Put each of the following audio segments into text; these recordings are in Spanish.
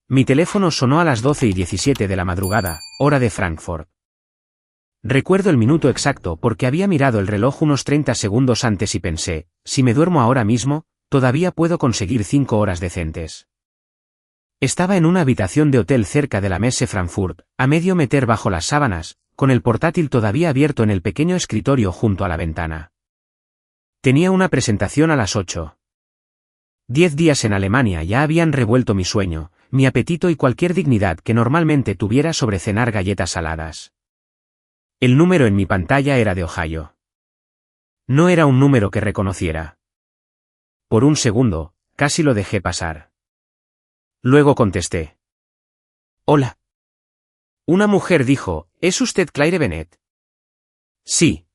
Mi teléfono sonó a las 12:17 de la madrugada, hora de Frankfurt. Recuerdo el minuto exacto porque había mirado el reloj unos 30 segundos antes y pensé, si me duermo ahora mismo, todavía puedo conseguir 5 horas decentes. Estaba en una habitación de hotel cerca de la Messe Frankfurt, a medio meter bajo las sábanas, con el portátil todavía abierto en el pequeño escritorio junto a la ventana. Tenía una presentación a las 8. 10 días en Alemania ya habían revuelto mi sueño, mi apetito y cualquier dignidad que normalmente tuviera sobre cenar galletas saladas. El número en mi pantalla era de Ohio. No era un número que reconociera. Por un segundo, casi lo dejé pasar. Luego contesté. Hola. Una mujer dijo, ¿es usted Claire Bennett? Sí.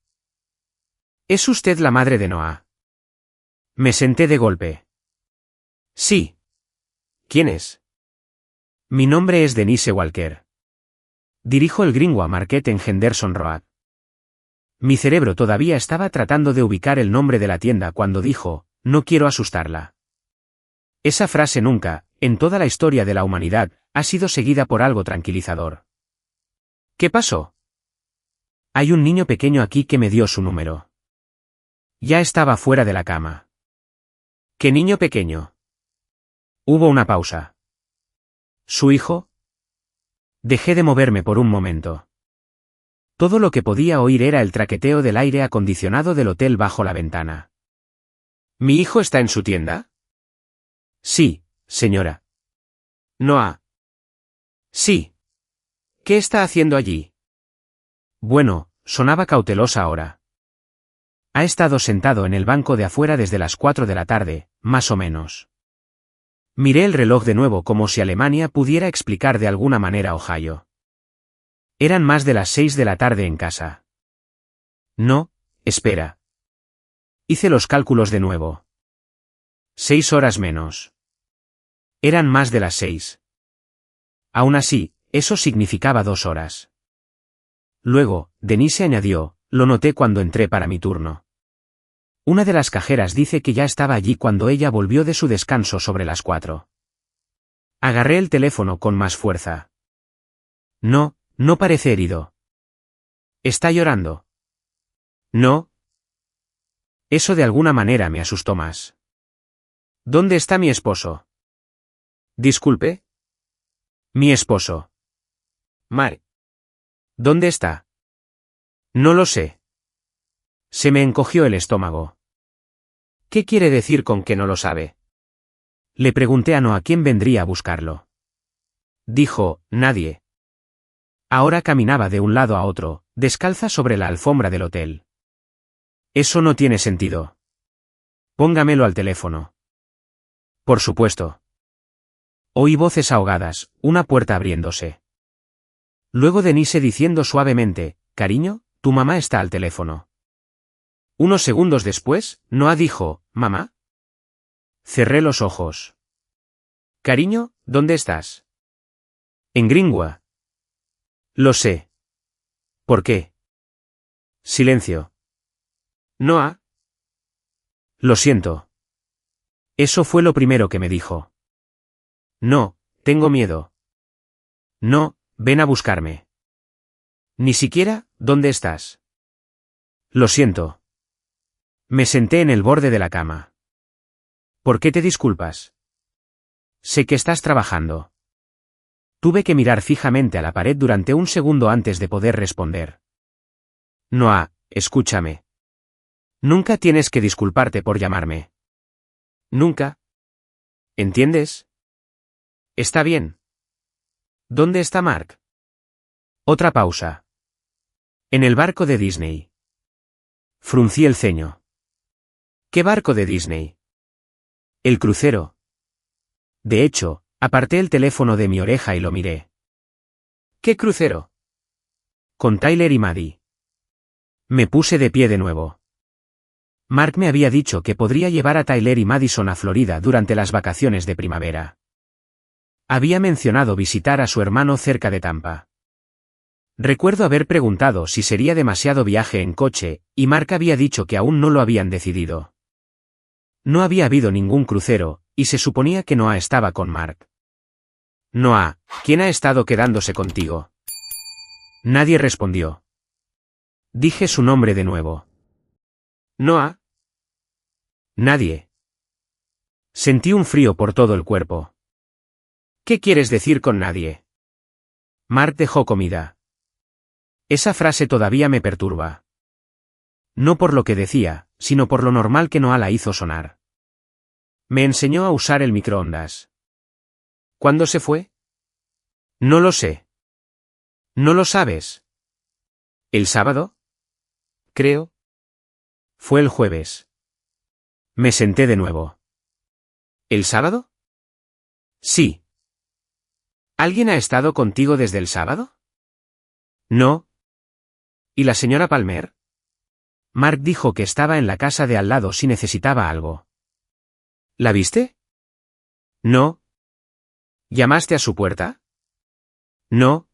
¿Es usted la madre de Noah? Me senté de golpe. Sí. ¿Quién es? Mi nombre es Denise Walker. Dirijo el Greenway Market en Henderson Road. Mi cerebro todavía estaba tratando de ubicar el nombre de la tienda cuando dijo, no quiero asustarla. Esa frase nunca, en toda la historia de la humanidad, ha sido seguida por algo tranquilizador. ¿Qué pasó? Hay un niño pequeño aquí que me dio su número. Ya estaba fuera de la cama. ¿Qué niño pequeño? Hubo una pausa. ¿Su hijo? Dejé de moverme por un momento. Todo lo que podía oír era el traqueteo del aire acondicionado del hotel bajo la ventana. ¿Mi hijo está en su tienda? Sí, señora. Noah. Sí. ¿Qué está haciendo allí? Bueno, sonaba cautelosa ahora. Ha estado sentado en el banco de afuera desde las 4 de la tarde, más o menos. Miré el reloj de nuevo como si Alemania pudiera explicar de alguna manera Ohio. Eran más de las 6 de la tarde en casa. No, espera. Hice los cálculos de nuevo. 6 horas menos. Eran más de las 6. Aún así, eso significaba 2 horas. Luego, Denise añadió, lo noté cuando entré para mi turno. Una de las cajeras dice que ya estaba allí cuando ella volvió de su descanso sobre las 4. Agarré el teléfono con más fuerza. No, no parece herido. ¿Está llorando? No. Eso de alguna manera me asustó más. ¿Dónde está mi esposo? Disculpe. Mi esposo. Mark. ¿Dónde está? No lo sé. Se me encogió el estómago. ¿Qué quiere decir con que no lo sabe? Le pregunté a Noah quién vendría a buscarlo. Dijo, nadie. Ahora caminaba de un lado a otro, descalza sobre la alfombra del hotel. Eso no tiene sentido. Póngamelo al teléfono. Por supuesto. Oí voces ahogadas, una puerta abriéndose. Luego Denise diciendo suavemente, cariño, tu mamá está al teléfono. Unos segundos después, Noah dijo, ¿mamá? Cerré los ojos. Cariño, ¿dónde estás? En Greenway. Lo sé. ¿Por qué? Silencio. Noah. Lo siento. Eso fue lo primero que me dijo. No, tengo miedo. No, ven a buscarme. Ni siquiera, ¿dónde estás? Lo siento. Me senté en el borde de la cama. ¿Por qué te disculpas? Sé que estás trabajando. Tuve que mirar fijamente a la pared durante un segundo antes de poder responder. Noah, escúchame. Nunca tienes que disculparte por llamarme. Nunca. ¿Entiendes? Está bien. ¿Dónde está Mark? Otra pausa. En el barco de Disney. Fruncí el ceño. ¿Qué barco de Disney? El crucero. De hecho, aparté el teléfono de mi oreja y lo miré. ¿Qué crucero? Con Tyler y Maddie. Me puse de pie de nuevo. Mark me había dicho que podría llevar a Tyler y Madison a Florida durante las vacaciones de primavera. Había mencionado visitar a su hermano cerca de Tampa. Recuerdo haber preguntado si sería demasiado viaje en coche, y Mark había dicho que aún no lo habían decidido. No había habido ningún crucero, y se suponía que Noah estaba con Mark. Noah, ¿quién ha estado quedándose contigo? Nadie respondió. Dije su nombre de nuevo. Noah. Nadie. Sentí un frío por todo el cuerpo. ¿Qué quieres decir con nadie? Mark dejó comida. Esa frase todavía me perturba. No por lo que decía, sino por lo normal que Noah la hizo sonar. Me enseñó a usar el microondas. ¿Cuándo se fue? No lo sé. ¿No lo sabes? ¿El sábado? Creo. Fue el jueves. Me senté de nuevo. ¿El sábado? Sí. ¿Alguien ha estado contigo desde el sábado? No. ¿Y la señora Palmer? Mark dijo que estaba en la casa de al lado si necesitaba algo. ¿La viste? No. ¿Llamaste a su puerta? No.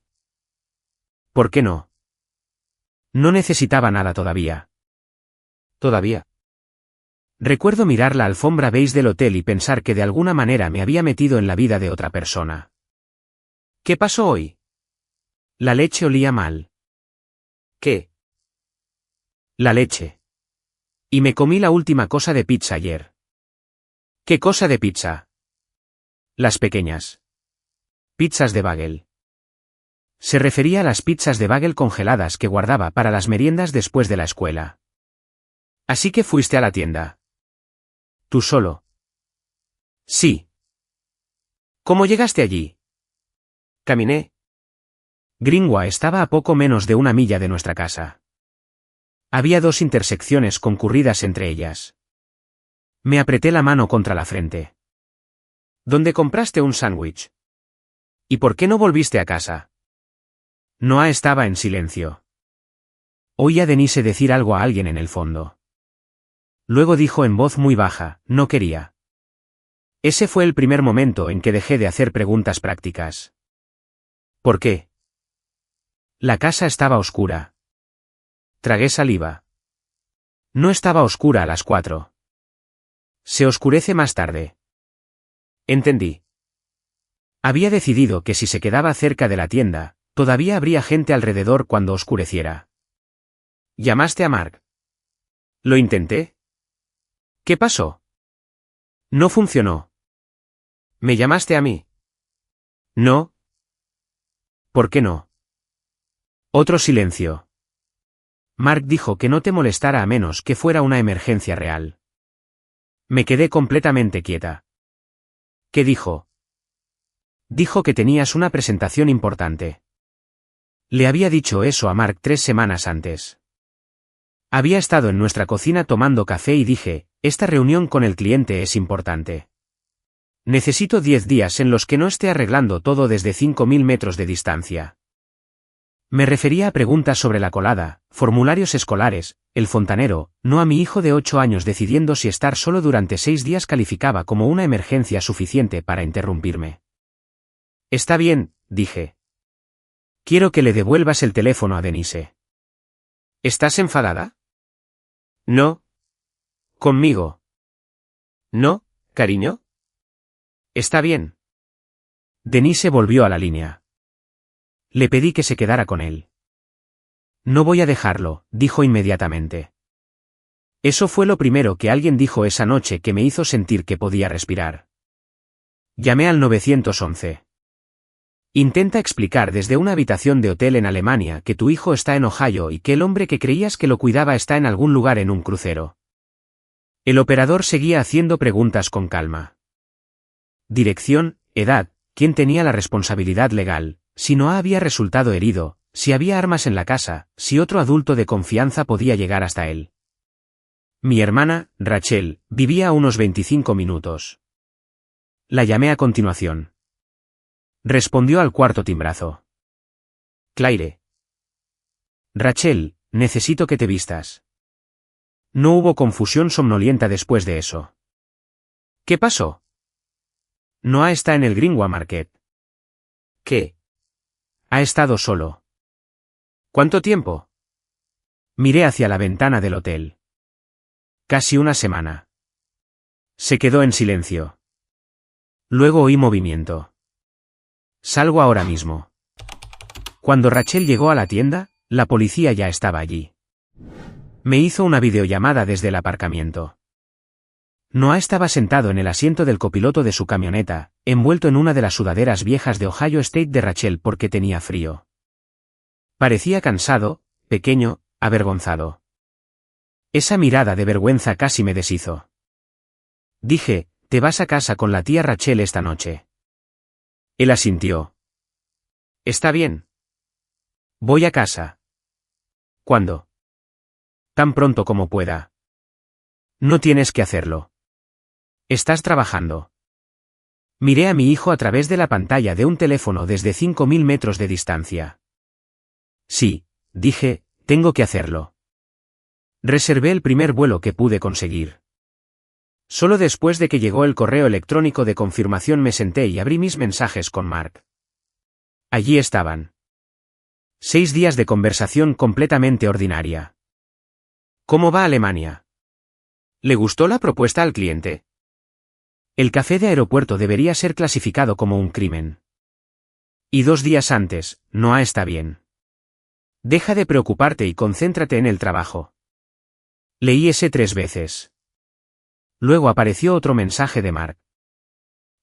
¿Por qué no? No necesitaba nada todavía. Todavía. Recuerdo mirar la alfombra beige del hotel y pensar que de alguna manera me había metido en la vida de otra persona. ¿Qué pasó hoy? La leche olía mal. ¿Qué? La leche. Y me comí la última cosa de pizza ayer. ¿Qué cosa de pizza? Las pequeñas. Pizzas de bagel. Se refería a las pizzas de bagel congeladas que guardaba para las meriendas después de la escuela. Así que fuiste a la tienda. ¿Tú solo? Sí. ¿Cómo llegaste allí? Caminé. Greenway estaba a poco menos de 1 milla de nuestra casa. Había 2 intersecciones concurridas entre ellas. Me apreté la mano contra la frente. ¿Dónde compraste un sándwich? ¿Y por qué no volviste a casa? Noah estaba en silencio. Oí a Denise decir algo a alguien en el fondo. Luego dijo en voz muy baja, no quería. Ese fue el primer momento en que dejé de hacer preguntas prácticas. ¿Por qué? La casa estaba oscura. Tragué saliva. No estaba oscura a las 4. Se oscurece más tarde. Entendí. Había decidido que si se quedaba cerca de la tienda, todavía habría gente alrededor cuando oscureciera. ¿Llamaste a Mark? Lo intenté. ¿Qué pasó? No funcionó. ¿Me llamaste a mí? No. ¿Por qué no? Otro silencio. Mark dijo que no te molestara a menos que fuera una emergencia real. Me quedé completamente quieta. ¿Qué dijo? Dijo que tenías una presentación importante. Le había dicho eso a Mark 3 semanas antes. Había estado en nuestra cocina tomando café y dije, esta reunión con el cliente es importante. Necesito 10 días en los que no esté arreglando todo desde 5.000 metros de distancia. Me refería a preguntas sobre la colada, formularios escolares, el fontanero, no a mi hijo de 8 años decidiendo si estar solo durante 6 días calificaba como una emergencia suficiente para interrumpirme. Está bien, dije. Quiero que le devuelvas el teléfono a Denise. ¿Estás enfadada? No. ¿Conmigo? No, cariño. Está bien. Denise volvió a la línea. Le pedí que se quedara con él. No voy a dejarlo, dijo inmediatamente. Eso fue lo primero que alguien dijo esa noche que me hizo sentir que podía respirar. Llamé al 911. Intenta explicar desde una habitación de hotel en Alemania que tu hijo está en Ohio y que el hombre que creías que lo cuidaba está en algún lugar en un crucero. El operador seguía haciendo preguntas con calma. Dirección, edad, quién tenía la responsabilidad legal, si Noah había resultado herido, si había armas en la casa, si otro adulto de confianza podía llegar hasta él. Mi hermana, Rachel, vivía a unos 25 minutos. La llamé a continuación. Respondió al cuarto timbrazo. Claire. Rachel, necesito que te vistas. No hubo confusión somnolienta después de eso. ¿Qué pasó? Noah está en el Greenway Market. ¿Qué? Ha estado solo. ¿Cuánto tiempo? Miré hacia la ventana del hotel. Casi 1 semana. Se quedó en silencio. Luego oí movimiento. Salgo ahora mismo. Cuando Rachel llegó a la tienda, la policía ya estaba allí. Me hizo una videollamada desde el aparcamiento. Noah estaba sentado en el asiento del copiloto de su camioneta, envuelto en una de las sudaderas viejas de Ohio State de Rachel porque tenía frío. Parecía cansado, pequeño, avergonzado. Esa mirada de vergüenza casi me deshizo. Dije, «Te vas a casa con la tía Rachel esta noche». Él asintió. «Está bien. Voy a casa». «¿Cuándo?» «Tan pronto como pueda». «No tienes que hacerlo. Estás trabajando». Miré a mi hijo a través de la pantalla de un teléfono desde 5.000 metros de distancia. «Sí», dije, «tengo que hacerlo». Reservé el primer vuelo que pude conseguir. Solo después de que llegó el correo electrónico de confirmación me senté y abrí mis mensajes con Mark. Allí estaban. 6 días de conversación completamente ordinaria. ¿Cómo va Alemania? ¿Le gustó la propuesta al cliente? El café de aeropuerto debería ser clasificado como un crimen. Y 2 días antes, Noah está bien. Deja de preocuparte y concéntrate en el trabajo. Leí ese 3 veces. Luego apareció otro mensaje de Mark.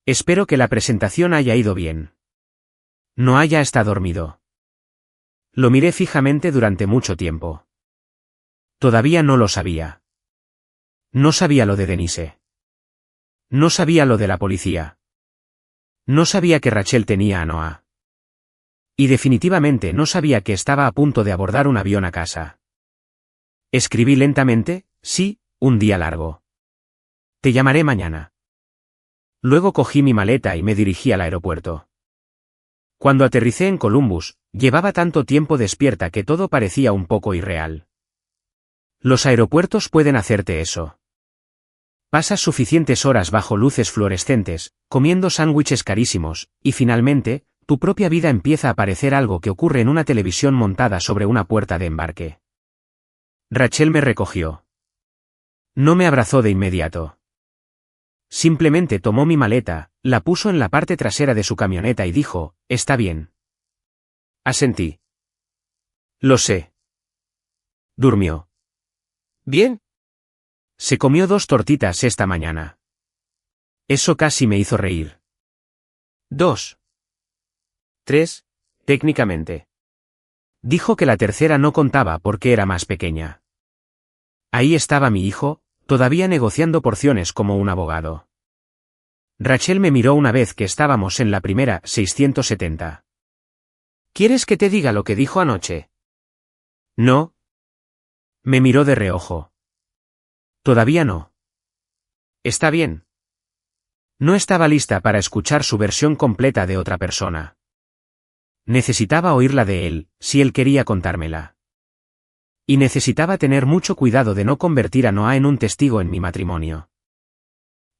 Espero que la presentación haya ido bien. Noah ya está dormido. Lo miré fijamente durante mucho tiempo. Todavía no lo sabía. No sabía lo de Denise. No sabía lo de la policía. No sabía que Rachel tenía a Noah. Y definitivamente no sabía que estaba a punto de abordar un avión a casa. Escribí lentamente, sí, un día largo. Te llamaré mañana. Luego cogí mi maleta y me dirigí al aeropuerto. Cuando aterricé en Columbus, llevaba tanto tiempo despierta que todo parecía un poco irreal. Los aeropuertos pueden hacerte eso. Pasas suficientes horas bajo luces fluorescentes, comiendo sándwiches carísimos, y finalmente, tu propia vida empieza a parecer algo que ocurre en una televisión montada sobre una puerta de embarque. Rachel me recogió. No me abrazó de inmediato. Simplemente tomó mi maleta, la puso en la parte trasera de su camioneta y dijo, «Está bien». Asentí. Lo sé. Durmió. ¿Bien? Se comió 2 tortitas esta mañana. Eso casi me hizo reír. 2. 3, técnicamente. Dijo que la tercera no contaba porque era más pequeña. Ahí estaba mi hijo, todavía negociando porciones como un abogado. Rachel me miró una vez que estábamos en la primera 670. ¿Quieres que te diga lo que dijo anoche? No. Me miró de reojo. Todavía no. Está bien. No estaba lista para escuchar su versión completa de otra persona. Necesitaba oírla de él, si él quería contármela. Y necesitaba tener mucho cuidado de no convertir a Noah en un testigo en mi matrimonio.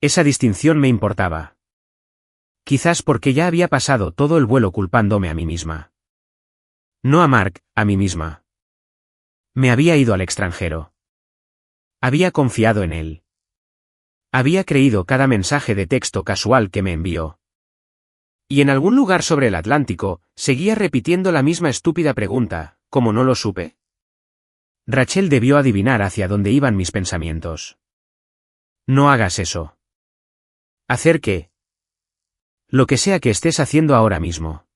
Esa distinción me importaba. Quizás porque ya había pasado todo el vuelo culpándome a mí misma. No a Mark, a mí misma. Me había ido al extranjero. Había confiado en él. Había creído cada mensaje de texto casual que me envió. Y en algún lugar sobre el Atlántico, seguía repitiendo la misma estúpida pregunta, ¿cómo no lo supe? Rachel debió adivinar hacia dónde iban mis pensamientos. No hagas eso. ¿Hacer qué? Lo que sea que estés haciendo ahora mismo.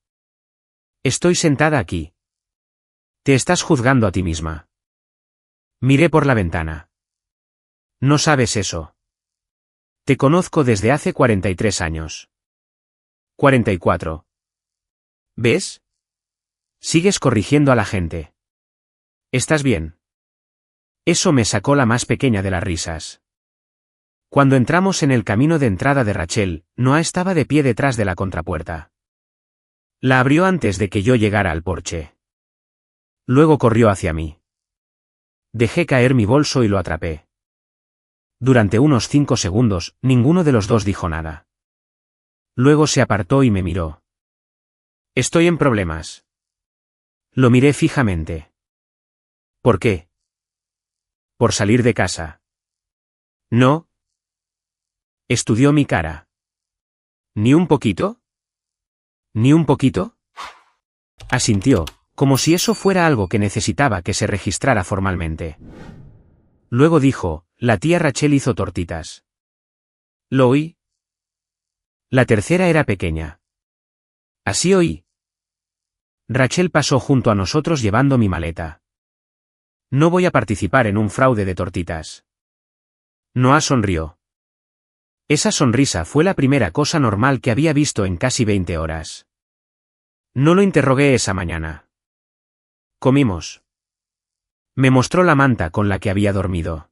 Estoy sentada aquí. Te estás juzgando a ti misma. Miré por la ventana. No sabes eso. Te conozco desde hace 43 años. 44. ¿Ves? Sigues corrigiendo a la gente. ¿Estás bien? Eso me sacó la más pequeña de las risas. Cuando entramos en el camino de entrada de Rachel, Noah estaba de pie detrás de la contrapuerta. La abrió antes de que yo llegara al porche. Luego corrió hacia mí. Dejé caer mi bolso y lo atrapé. Durante unos 5 segundos, ninguno de los dos dijo nada. Luego se apartó y me miró. Estoy en problemas. Lo miré fijamente. ¿Por qué? Por salir de casa. No. Estudió mi cara. ¿Ni un poquito? ¿Ni un poquito? Asintió, como si eso fuera algo que necesitaba que se registrara formalmente. Luego dijo, la tía Rachel hizo tortitas. ¿Lo oí? La tercera era pequeña. Así oí. Rachel pasó junto a nosotros llevando mi maleta. No voy a participar en un fraude de tortitas. Noah sonrió. Esa sonrisa fue la primera cosa normal que había visto en casi 20 horas. No lo interrogué esa mañana. Comimos. Me mostró la manta con la que había dormido.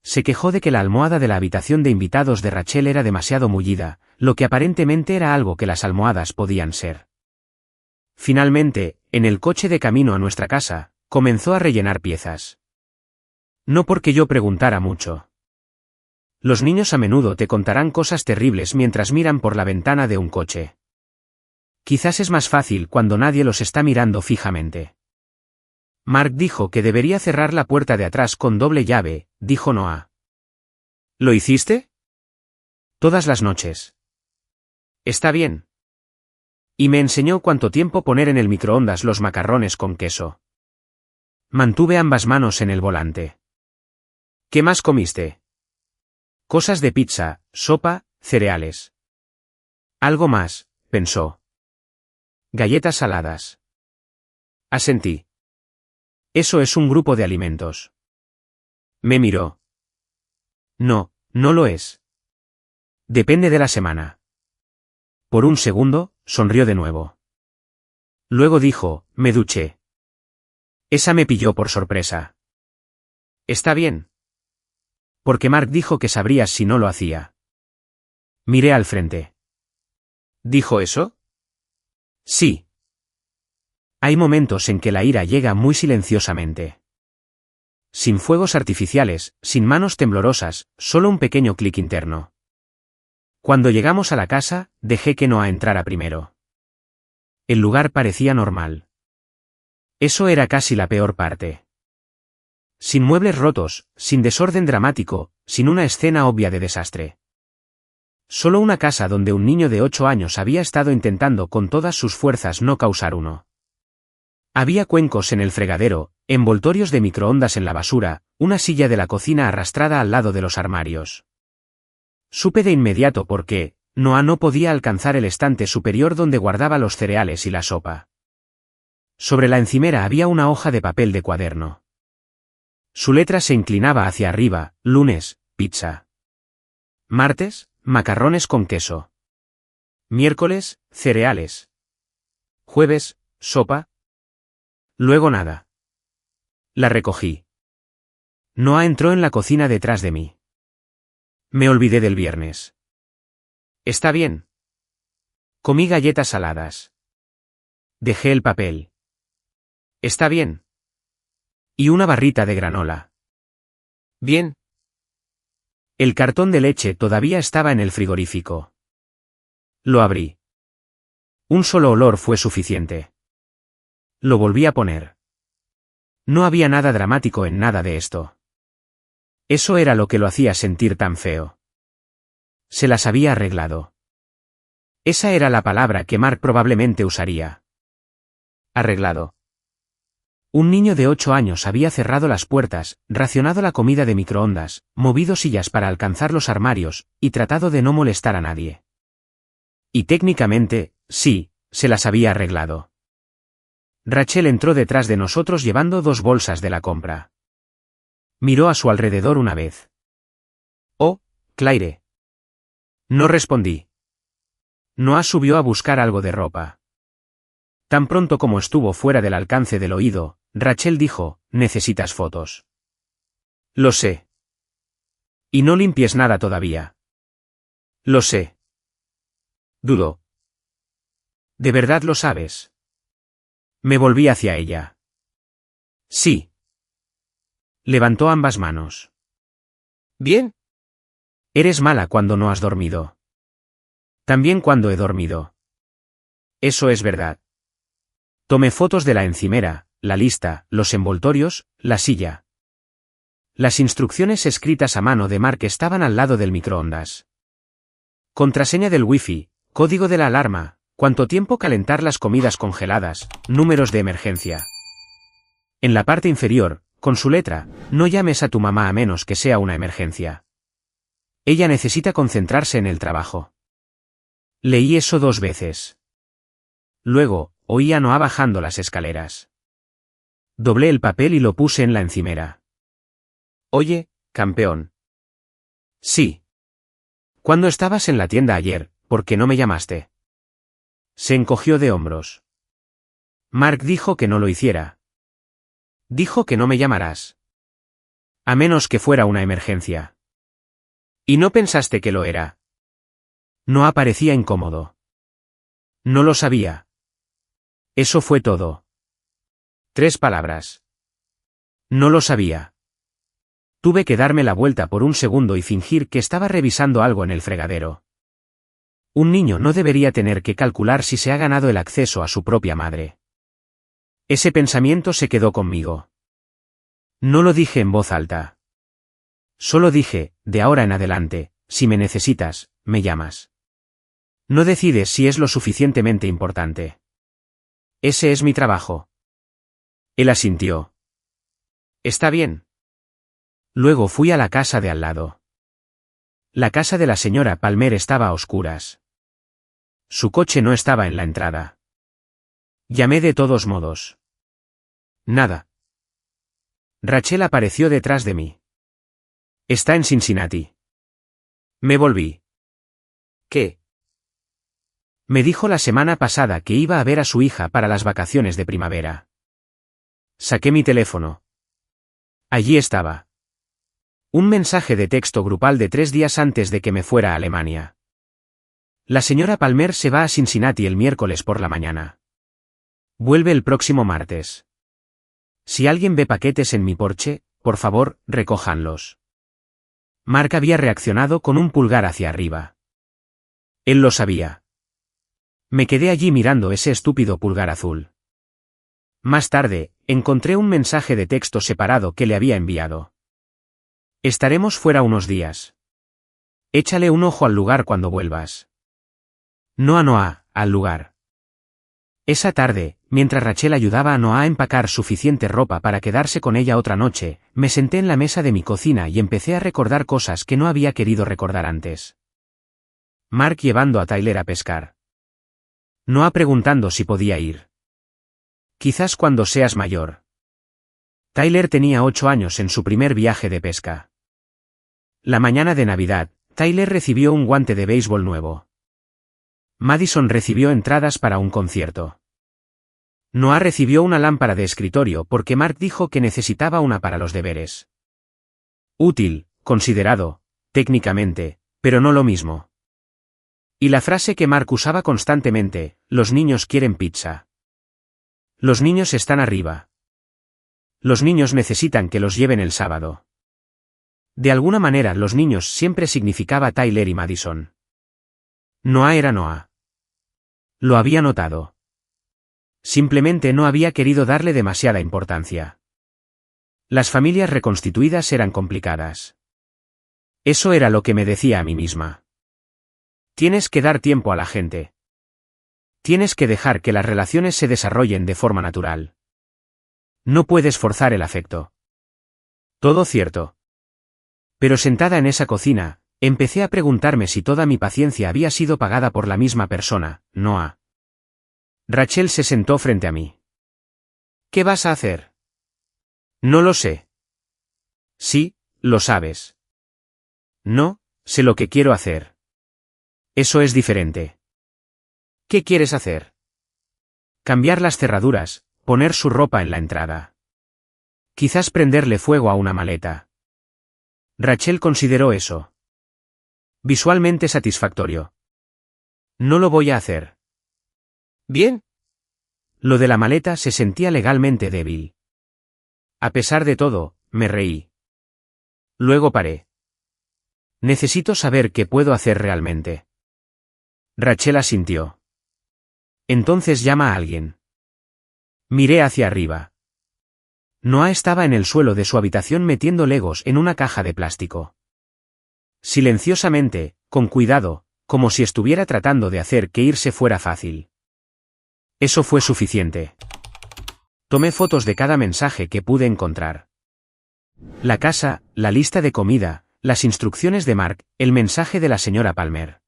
Se quejó de que la almohada de la habitación de invitados de Rachel era demasiado mullida, lo que aparentemente era algo que las almohadas podían ser. Finalmente, en el coche de camino a nuestra casa, comenzó a rellenar piezas. No porque yo preguntara mucho. Los niños a menudo te contarán cosas terribles mientras miran por la ventana de un coche. Quizás es más fácil cuando nadie los está mirando fijamente. Mark dijo que debería cerrar la puerta de atrás con doble llave, dijo Noah. ¿Lo hiciste? Todas las noches. Está bien. Y me enseñó cuánto tiempo poner en el microondas los macarrones con queso. Mantuve ambas manos en el volante. ¿Qué más comiste? Cosas de pizza, sopa, cereales. Algo más, pensó. Galletas saladas. Asentí. Eso es un grupo de alimentos. Me miró. No, no lo es. Depende de la semana. Por un segundo, sonrió de nuevo. Luego dijo, me duché. Esa me pilló por sorpresa. Está bien. Porque Mark dijo que sabrías si no lo hacía. Miré al frente. ¿Dijo eso? Sí. Hay momentos en que la ira llega muy silenciosamente. Sin fuegos artificiales, sin manos temblorosas, solo un pequeño clic interno. Cuando llegamos a la casa, dejé que Noah entrara primero. El lugar parecía normal. Eso era casi la peor parte. Sin muebles rotos, sin desorden dramático, sin una escena obvia de desastre. Solo una casa donde un niño de 8 años había estado intentando con todas sus fuerzas no causar uno. Había cuencos en el fregadero, envoltorios de microondas en la basura, una silla de la cocina arrastrada al lado de los armarios. Supe de inmediato por qué, Noah no podía alcanzar el estante superior donde guardaba los cereales y la sopa. Sobre la encimera había una hoja de papel de cuaderno. Su letra se inclinaba hacia arriba, lunes, pizza. Martes, macarrones con queso. Miércoles, cereales. Jueves, sopa. Luego nada. La recogí. Noah entró en la cocina detrás de mí. Me olvidé del viernes. Está bien. Comí galletas saladas. Dejé el papel. Está bien. Y una barrita de granola. Bien. El cartón de leche todavía estaba en el frigorífico. Lo abrí. Un solo olor fue suficiente. Lo volví a poner. No había nada dramático en nada de esto. Eso era lo que lo hacía sentir tan feo. Se las había arreglado. Esa era la palabra que Mark probablemente usaría. Arreglado. Un niño de 8 años había cerrado las puertas, racionado la comida de microondas, movido sillas para alcanzar los armarios, y tratado de no molestar a nadie. Y técnicamente, sí, se las había arreglado. Rachel entró detrás de nosotros llevando 2 bolsas de la compra. Miró a su alrededor una vez. Oh, Claire. No respondí. Noah subió a buscar algo de ropa. Tan pronto como estuvo fuera del alcance del oído, Rachel dijo, ¿necesitas fotos? Lo sé. Y no limpies nada todavía. Lo sé. Dudó. ¿De verdad lo sabes? Me volví hacia ella. Sí. Levantó ambas manos. Bien. Eres mala cuando no has dormido. También cuando he dormido. Eso es verdad. Tomé fotos de la encimera, la lista, los envoltorios, la silla. Las instrucciones escritas a mano de Mark estaban al lado del microondas. Contraseña del wifi, código de la alarma, ¿Cuánto tiempo calentar las comidas congeladas? Números de emergencia. En la parte inferior, con su letra, no llames a tu mamá a menos que sea una emergencia. Ella necesita concentrarse en el trabajo. Leí eso 2 veces. Luego, oí a Noah bajando las escaleras. Doblé el papel y lo puse en la encimera. Oye, campeón. Sí. Cuando estabas en la tienda ayer, ¿por qué no me llamaste? Se encogió de hombros. Mark dijo que no lo hiciera. Dijo que no me llamarás. A menos que fuera una emergencia. ¿Y no pensaste que lo era? No parecía incómodo. No lo sabía. Eso fue todo. 3 palabras. No lo sabía. Tuve que darme la vuelta por un segundo y fingir que estaba revisando algo en el fregadero. Un niño no debería tener que calcular si se ha ganado el acceso a su propia madre. Ese pensamiento se quedó conmigo. No lo dije en voz alta. Solo dije, de ahora en adelante, si me necesitas, me llamas. No decides si es lo suficientemente importante. Ese es mi trabajo. Él asintió. Está bien. Luego fui a la casa de al lado. La casa de la señora Palmer estaba a oscuras. Su coche no estaba en la entrada. Llamé de todos modos. Nada. Rachel apareció detrás de mí. Está en Cincinnati. Me volví. ¿Qué? Me dijo la semana pasada que iba a ver a su hija para las vacaciones de primavera. Saqué mi teléfono. Allí estaba. Un mensaje de texto grupal de 3 días antes de que me fuera a Alemania. La señora Palmer se va a Cincinnati el miércoles por la mañana. Vuelve el próximo martes. Si alguien ve paquetes en mi porche, por favor, recójanlos. Mark había reaccionado con un pulgar hacia arriba. Él lo sabía. Me quedé allí mirando ese estúpido pulgar azul. Más tarde, encontré un mensaje de texto separado que le había enviado. Estaremos fuera unos días. Échale un ojo al lugar cuando vuelvas. No a Noah, al lugar. Esa tarde, mientras Rachel ayudaba a Noah a empacar suficiente ropa para quedarse con ella otra noche, me senté en la mesa de mi cocina y empecé a recordar cosas que no había querido recordar antes. Mark llevando a Tyler a pescar. Noah preguntando si podía ir. Quizás cuando seas mayor. Tyler tenía 8 años en su primer viaje de pesca. La mañana de Navidad, Tyler recibió un guante de béisbol nuevo. Madison recibió entradas para un concierto. Noah recibió una lámpara de escritorio porque Mark dijo que necesitaba una para los deberes. Útil, considerado, técnicamente, pero no lo mismo. Y la frase que Mark usaba constantemente, los niños quieren pizza. Los niños están arriba. Los niños necesitan que los lleven el sábado. De alguna manera los niños siempre significaba Tyler y Madison. Noah era Noah. Lo había notado. Simplemente no había querido darle demasiada importancia. Las familias reconstituidas eran complicadas. Eso era lo que me decía a mí misma. Tienes que dar tiempo a la gente. Tienes que dejar que las relaciones se desarrollen de forma natural. No puedes forzar el afecto. Todo cierto. Pero sentada en esa cocina, empecé a preguntarme si toda mi paciencia había sido pagada por la misma persona, Noah. Rachel se sentó frente a mí. ¿Qué vas a hacer? No lo sé. Sí, lo sabes. No, sé lo que quiero hacer. Eso es diferente. ¿Qué quieres hacer? Cambiar las cerraduras, poner su ropa en la entrada. Quizás prenderle fuego a una maleta. Rachel consideró eso visualmente satisfactorio. No lo voy a hacer. Bien. Lo de la maleta se sentía legalmente débil. A pesar de todo, me reí. Luego paré. Necesito saber qué puedo hacer realmente. Rachel asintió. Entonces llama a alguien. Miré hacia arriba. Noah estaba en el suelo de su habitación metiendo legos en una caja de plástico. Silenciosamente, con cuidado, como si estuviera tratando de hacer que irse fuera fácil. Eso fue suficiente. Tomé fotos de cada mensaje que pude encontrar. La casa, la lista de comida, las instrucciones de Mark, el mensaje de la señora Palmer.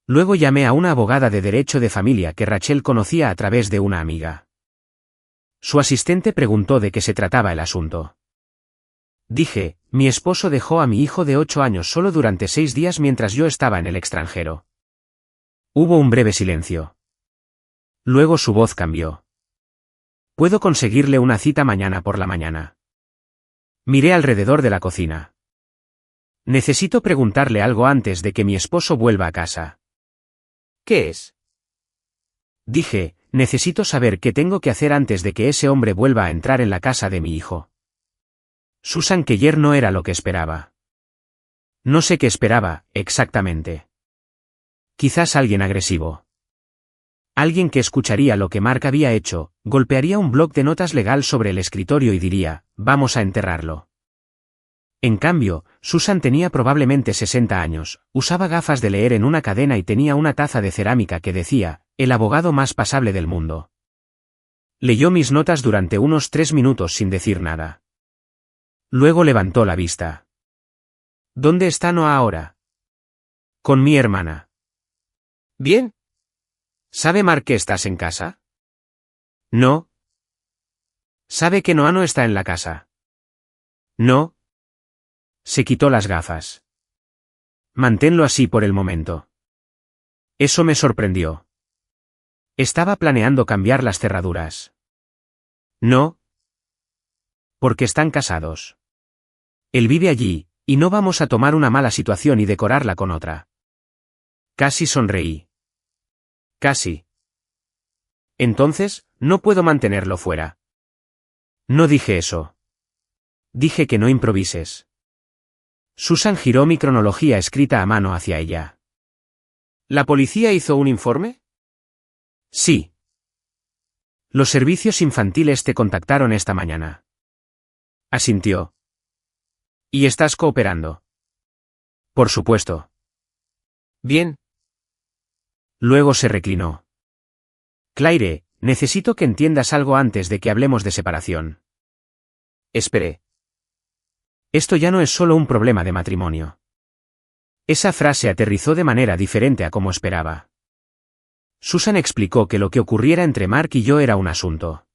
Luego llamé a una abogada de derecho de familia que Rachel conocía a través de una amiga. Su asistente preguntó de qué se trataba el asunto. Dije, mi esposo dejó a mi hijo de 8 años solo durante 6 días mientras yo estaba en el extranjero. Hubo un breve silencio. Luego su voz cambió. Puedo conseguirle una cita mañana por la mañana. Miré alrededor de la cocina. Necesito preguntarle algo antes de que mi esposo vuelva a casa. ¿Qué es? Dije, necesito saber qué tengo que hacer antes de que ese hombre vuelva a entrar en la casa de mi hijo. Susan Keller no era lo que esperaba. No sé qué esperaba, exactamente. Quizás alguien agresivo. Alguien que escucharía lo que Mark había hecho, golpearía un bloc de notas legal sobre el escritorio y diría, vamos a enterrarlo. En cambio, Susan tenía probablemente 60 años, usaba gafas de leer en una cadena y tenía una taza de cerámica que decía, el abogado más pasable del mundo. Leyó mis notas durante unos 3 minutos sin decir nada. Luego levantó la vista. ¿Dónde está Noah ahora? Con mi hermana. Bien. ¿Sabe Mark que estás en casa? No. ¿Sabe que Noah no está en la casa? No. Se quitó las gafas. Manténlo así por el momento. Eso me sorprendió. Estaba planeando cambiar las cerraduras. No. Porque están casados. Él vive allí, y no vamos a tomar una mala situación y decorarla con otra. Casi sonreí. Casi. Entonces, no puedo mantenerlo fuera. No dije eso. Dije que no improvises. Susan giró mi cronología escrita a mano hacia ella. ¿La policía hizo un informe? Sí. Los servicios infantiles te contactaron esta mañana. Asintió. ¿Y estás cooperando? Por supuesto. Bien. Luego se reclinó. Claire, necesito que entiendas algo antes de que hablemos de separación. Esperé. Esto ya no es solo un problema de matrimonio. Esa frase aterrizó de manera diferente a como esperaba. Susan explicó que lo que ocurriera entre Mark y yo era un asunto.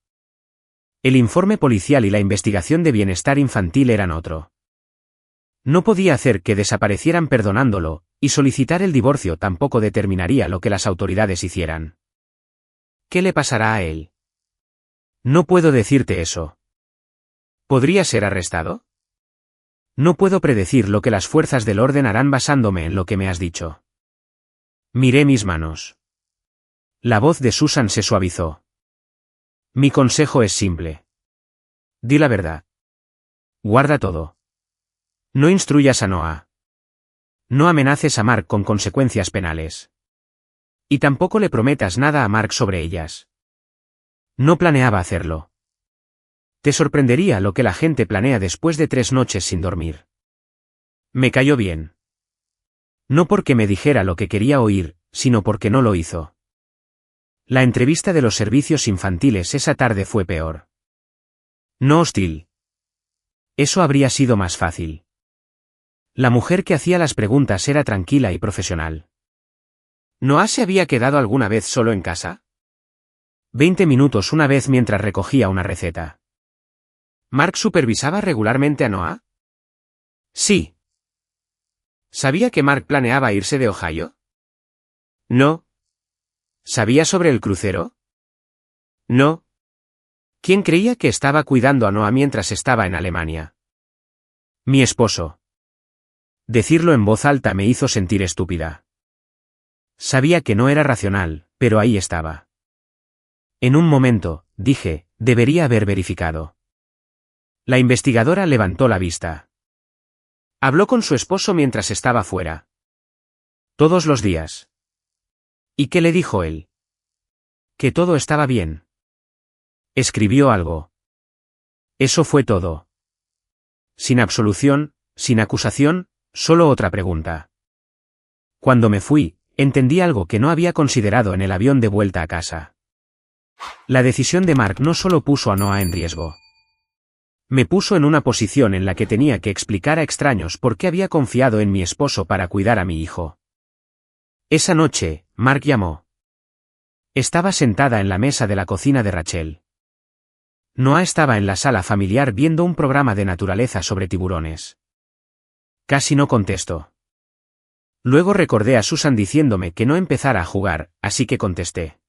El informe policial y la investigación de bienestar infantil eran otro. No podía hacer que desaparecieran perdonándolo, y solicitar el divorcio tampoco determinaría lo que las autoridades hicieran. ¿Qué le pasará a él? No puedo decirte eso. ¿Podría ser arrestado? No puedo predecir lo que las fuerzas del orden harán basándome en lo que me has dicho. Miré mis manos. La voz de Susan se suavizó. Mi consejo es simple. Di la verdad. Guarda todo. No instruyas a Noah. No amenaces a Mark con consecuencias penales. Y tampoco le prometas nada a Mark sobre ellas. No planeaba hacerlo. Te sorprendería lo que la gente planea después de 3 noches sin dormir. Me cayó bien. No porque me dijera lo que quería oír, sino porque no lo hizo. La entrevista de los servicios infantiles esa tarde fue peor. No hostil. Eso habría sido más fácil. La mujer que hacía las preguntas era tranquila y profesional. ¿Noah se había quedado alguna vez solo en casa? 20 minutos una vez mientras recogía una receta. ¿Mark supervisaba regularmente a Noah? Sí. ¿Sabía que Mark planeaba irse de Ohio? No. ¿Sabía sobre el crucero? No. ¿Quién creía que estaba cuidando a Noah mientras estaba en Alemania? Mi esposo. Decirlo en voz alta me hizo sentir estúpida. Sabía que no era racional, pero ahí estaba. En un momento, dije, debería haber verificado. La investigadora levantó la vista. Habló con su esposo mientras estaba fuera. Todos los días. ¿Y qué le dijo él? Que todo estaba bien. Escribió algo. Eso fue todo. Sin absolución, sin acusación, solo otra pregunta. Cuando me fui, entendí algo que no había considerado en el avión de vuelta a casa. La decisión de Mark no solo puso a Noah en riesgo. Me puso en una posición en la que tenía que explicar a extraños por qué había confiado en mi esposo para cuidar a mi hijo. Esa noche, Mark llamó. Estaba sentada en la mesa de la cocina de Rachel. Noah estaba en la sala familiar viendo un programa de naturaleza sobre tiburones. Casi no contestó. Luego recordé a Susan diciéndome que no empezara a jugar, así que contesté.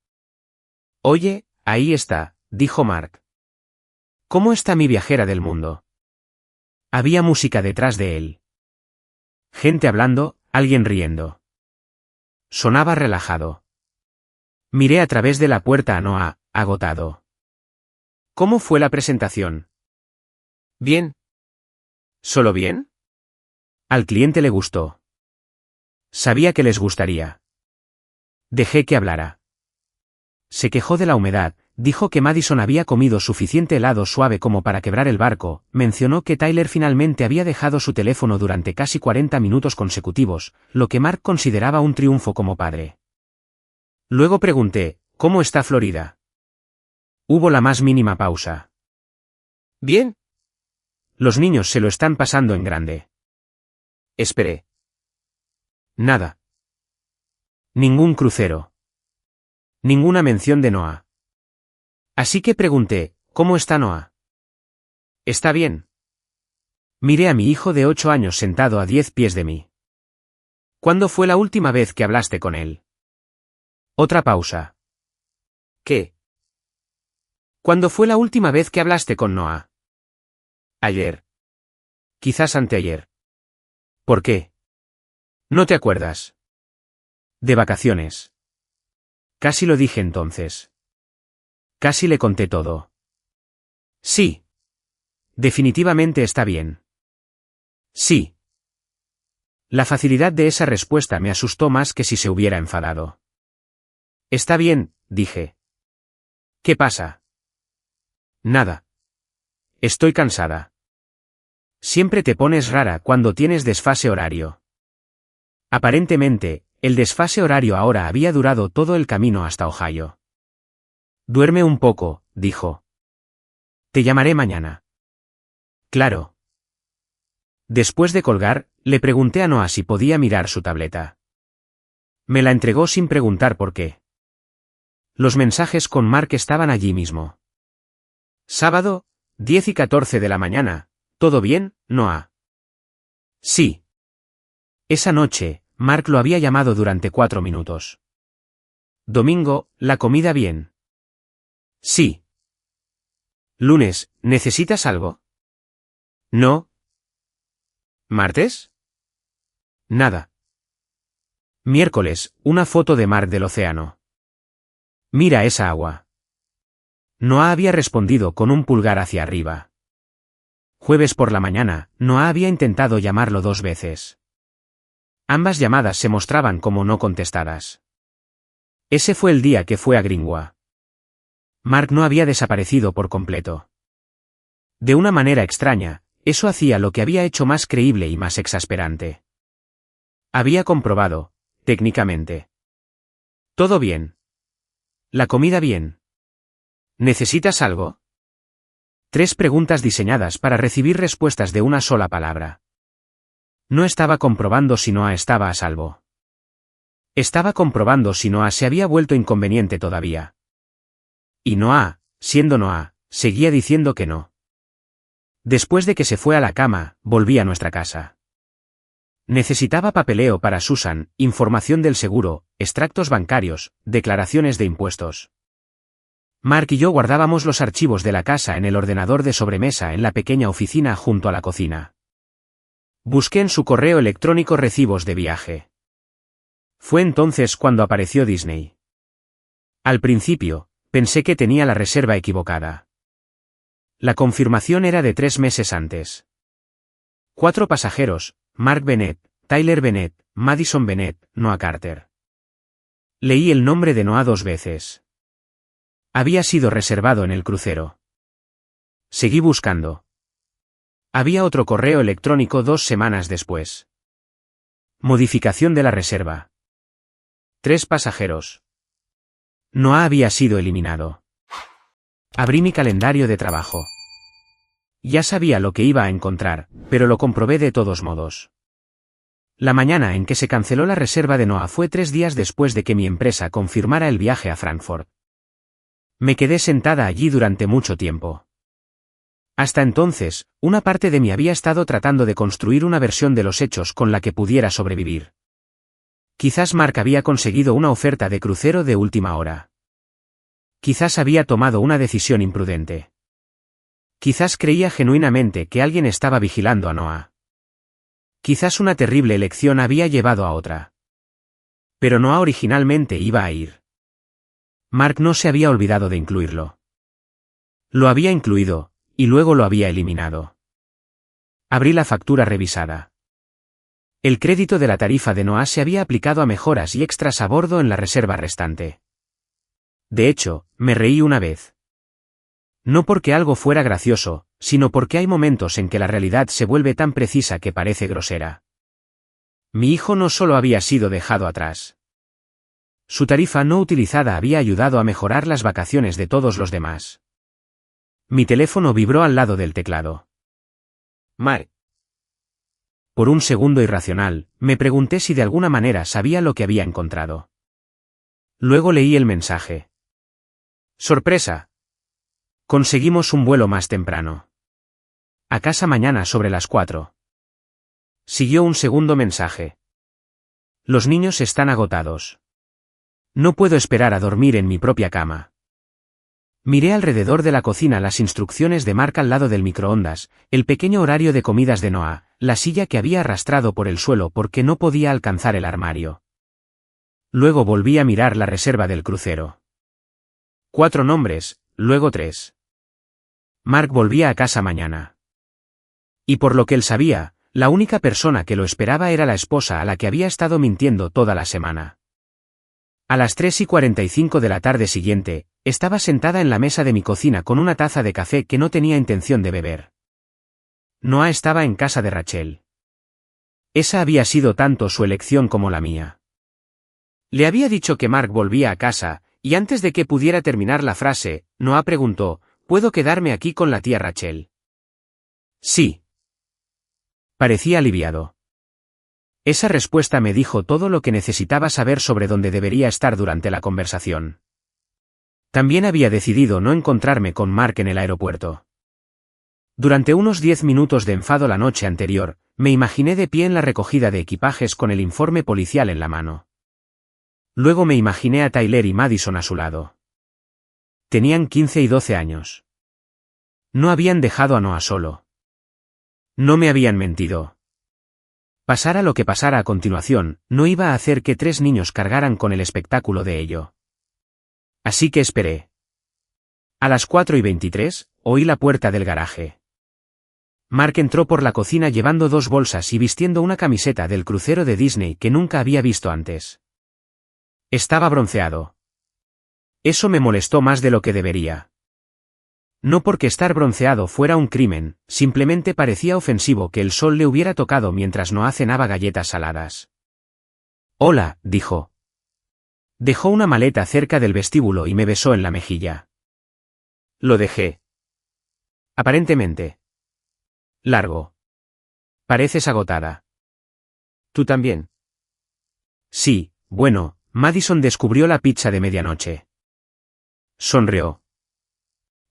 Oye, ahí está, dijo Mark. ¿Cómo está mi viajera del mundo? Había música detrás de él. Gente hablando, alguien riendo. Sonaba relajado. Miré a través de la puerta a Noah, agotado. ¿Cómo fue la presentación? Bien. ¿Solo bien? Al cliente le gustó. Sabía que les gustaría. Dejé que hablara. Se quejó de la humedad, dijo que Madison había comido suficiente helado suave como para quebrar el barco, mencionó que Tyler finalmente había dejado su teléfono durante casi 40 minutos consecutivos, lo que Mark consideraba un triunfo como padre. Luego pregunté, ¿cómo está Florida? Hubo la más mínima pausa. Bien. Los niños se lo están pasando en grande. Esperé. Nada. Ningún crucero. Ninguna mención de Noah. Así que pregunté, ¿cómo está Noah? Está bien. Miré a mi hijo de 8 años sentado a 10 pies de mí. ¿Cuándo fue la última vez que hablaste con él? Otra pausa. ¿Qué? ¿Cuándo fue la última vez que hablaste con Noah? Ayer. Quizás anteayer. ¿Por qué? ¿No te acuerdas? De vacaciones. Casi lo dije entonces. Casi le conté todo. Sí. Definitivamente está bien. Sí. La facilidad de esa respuesta me asustó más que si se hubiera enfadado. Está bien, dije. ¿Qué pasa? Nada. Estoy cansada. Siempre te pones rara cuando tienes desfase horario. Aparentemente, el desfase horario ahora había durado todo el camino hasta Ohio. Duerme un poco, dijo. Te llamaré mañana. Claro. Después de colgar, le pregunté a Noah si podía mirar su tableta. Me la entregó sin preguntar por qué. Los mensajes con Mark estaban allí mismo. Sábado, 10:14 de la mañana. ¿Todo bien, Noah? Sí. Esa noche, Mark lo había llamado durante 4 minutos. Domingo, ¿la comida bien? Sí. Lunes, ¿necesitas algo? No. ¿Martes? Nada. Miércoles, una foto de Mark del océano. Mira esa agua. Noah había respondido con un pulgar hacia arriba. Jueves por la mañana, Noah había intentado llamarlo 2 veces. Ambas llamadas se mostraban como no contestadas. Ese fue el día que fue a Greenwa. Mark no había desaparecido por completo. De una manera extraña, eso hacía lo que había hecho más creíble y más exasperante. Había comprobado, técnicamente. Todo bien. La comida bien. ¿Necesitas algo? 3 preguntas diseñadas para recibir respuestas de una sola palabra. No estaba comprobando si Noah estaba a salvo. Estaba comprobando si Noah se había vuelto inconveniente todavía. Y Noah, siendo Noah, seguía diciendo que no. Después de que se fue a la cama, volví a nuestra casa. Necesitaba papeleo para Susan, información del seguro, extractos bancarios, declaraciones de impuestos. Mark y yo guardábamos los archivos de la casa en el ordenador de sobremesa en la pequeña oficina junto a la cocina. Busqué en su correo electrónico recibos de viaje. Fue entonces cuando apareció Disney. Al principio, pensé que tenía la reserva equivocada. La confirmación era de 3 meses antes. 4 pasajeros, Mark Bennett, Tyler Bennett, Madison Bennett, Noah Carter. Leí el nombre de Noah 2 veces. Había sido reservado en el crucero. Seguí buscando. Había otro correo electrónico 2 semanas después. Modificación de la reserva. 3 pasajeros. Noah había sido eliminado. Abrí mi calendario de trabajo. Ya sabía lo que iba a encontrar, pero lo comprobé de todos modos. La mañana en que se canceló la reserva de Noah fue 3 días después de que mi empresa confirmara el viaje a Frankfurt. Me quedé sentada allí durante mucho tiempo. Hasta entonces, una parte de mí había estado tratando de construir una versión de los hechos con la que pudiera sobrevivir. Quizás Mark había conseguido una oferta de crucero de última hora. Quizás había tomado una decisión imprudente. Quizás creía genuinamente que alguien estaba vigilando a Noah. Quizás una terrible elección había llevado a otra. Pero Noah originalmente iba a ir. Mark no se había olvidado de incluirlo. Lo había incluido, y luego lo había eliminado. Abrí la factura revisada. El crédito de la tarifa de Noah se había aplicado a mejoras y extras a bordo en la reserva restante. De hecho, me reí una vez. No porque algo fuera gracioso, sino porque hay momentos en que la realidad se vuelve tan precisa que parece grosera. Mi hijo no solo había sido dejado atrás. Su tarifa no utilizada había ayudado a mejorar las vacaciones de todos los demás. Mi teléfono vibró al lado del teclado. Mark. Por un segundo irracional, me pregunté si de alguna manera sabía lo que había encontrado. Luego leí el mensaje. Sorpresa. Conseguimos un vuelo más temprano. A casa mañana sobre las 4. Siguió un segundo mensaje. Los niños están agotados. No puedo esperar a dormir en mi propia cama. Miré alrededor de la cocina las instrucciones de Mark al lado del microondas, el pequeño horario de comidas de Noah, la silla que había arrastrado por el suelo porque no podía alcanzar el armario. Luego volví a mirar la reserva del crucero. 4 nombres, luego 3. Mark volvía a casa mañana. Y por lo que él sabía, la única persona que lo esperaba era la esposa a la que había estado mintiendo toda la semana. A las 3:45 de la tarde siguiente, estaba sentada en la mesa de mi cocina con una taza de café que no tenía intención de beber. Noah estaba en casa de Rachel. Esa había sido tanto su elección como la mía. Le había dicho que Mark volvía a casa, y antes de que pudiera terminar la frase, Noah preguntó, ¿puedo quedarme aquí con la tía Rachel? Sí. Parecía aliviado. Esa respuesta me dijo todo lo que necesitaba saber sobre dónde debería estar durante la conversación. También había decidido no encontrarme con Mark en el aeropuerto. Durante unos 10 minutos de enfado la noche anterior, me imaginé de pie en la recogida de equipajes con el informe policial en la mano. Luego me imaginé a Tyler y Madison a su lado. Tenían 15 y 12 años. No habían dejado a Noah solo. No me habían mentido. Pasara lo que pasara a continuación, no iba a hacer que 3 niños cargaran con el espectáculo de ello. Así que esperé. A las 4:23, oí la puerta del garaje. Mark entró por la cocina llevando 2 bolsas y vistiendo una camiseta del crucero de Disney que nunca había visto antes. Estaba bronceado. Eso me molestó más de lo que debería. No porque estar bronceado fuera un crimen, simplemente parecía ofensivo que el sol le hubiera tocado mientras Noah cenaba galletas saladas. Hola, dijo. Dejó una maleta cerca del vestíbulo y me besó en la mejilla. Lo dejé. Aparentemente. Largo. Pareces agotada. ¿Tú también? Sí, bueno, Madison descubrió la pizza de medianoche. Sonrió.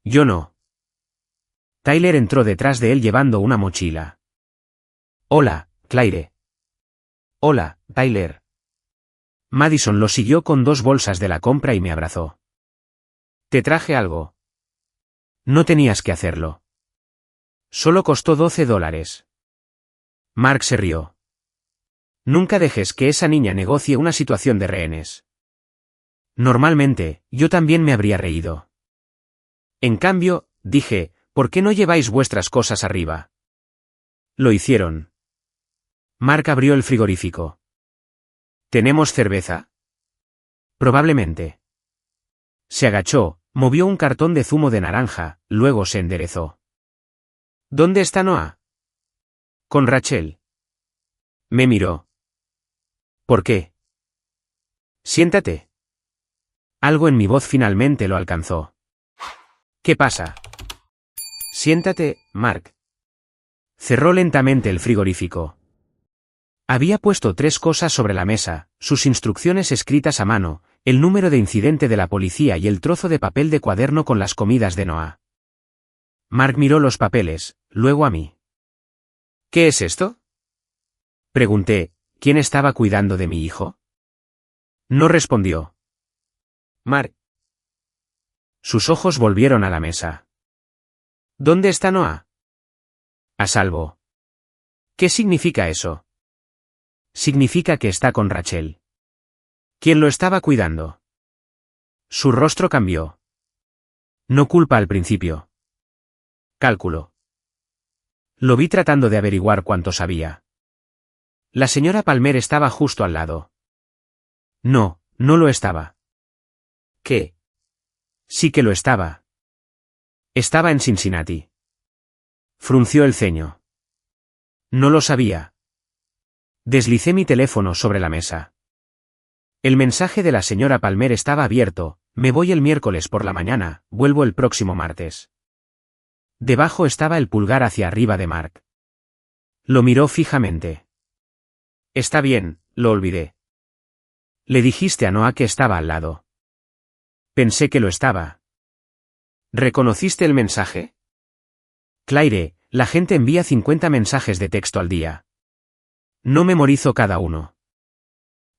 Yo no. Tyler entró detrás de él llevando una mochila. Hola, Claire. Hola, Tyler. Madison lo siguió con 2 bolsas de la compra y me abrazó. Te traje algo. No tenías que hacerlo. Solo costó $12. Mark se rió. Nunca dejes que esa niña negocie una situación de rehenes. Normalmente, yo también me habría reído. En cambio, dije, ¿por qué no lleváis vuestras cosas arriba? Lo hicieron. Mark abrió el frigorífico. ¿Tenemos cerveza? Probablemente. Se agachó, movió un cartón de zumo de naranja, luego se enderezó. ¿Dónde está Noah? Con Rachel. Me miró. ¿Por qué? Siéntate. Algo en mi voz finalmente lo alcanzó. ¿Qué pasa? Siéntate, Mark. Cerró lentamente el frigorífico. Había puesto 3 cosas sobre la mesa, sus instrucciones escritas a mano, el número de incidente de la policía y el trozo de papel de cuaderno con las comidas de Noah. Mark miró los papeles, luego a mí. ¿Qué es esto? Pregunté, ¿quién estaba cuidando de mi hijo? No respondió. Mark. Sus ojos volvieron a la mesa. ¿Dónde está Noah? A salvo. ¿Qué significa eso? Significa que está con Rachel. ¿Quién lo estaba cuidando? Su rostro cambió. No culpa al principio. Cálculo. Lo vi tratando de averiguar cuánto sabía. La señora Palmer estaba justo al lado. No, no lo estaba. ¿Qué? Sí que lo estaba. Estaba en Cincinnati. Frunció el ceño. No lo sabía. Deslicé mi teléfono sobre la mesa. El mensaje de la señora Palmer estaba abierto, me voy el miércoles por la mañana, vuelvo el próximo martes. Debajo estaba el pulgar hacia arriba de Mark. Lo miró fijamente. Está bien, lo olvidé. Le dijiste a Noah que estaba al lado. Pensé que lo estaba. ¿Reconociste el mensaje? Claire, la gente envía 50 mensajes de texto al día. No memorizo cada uno.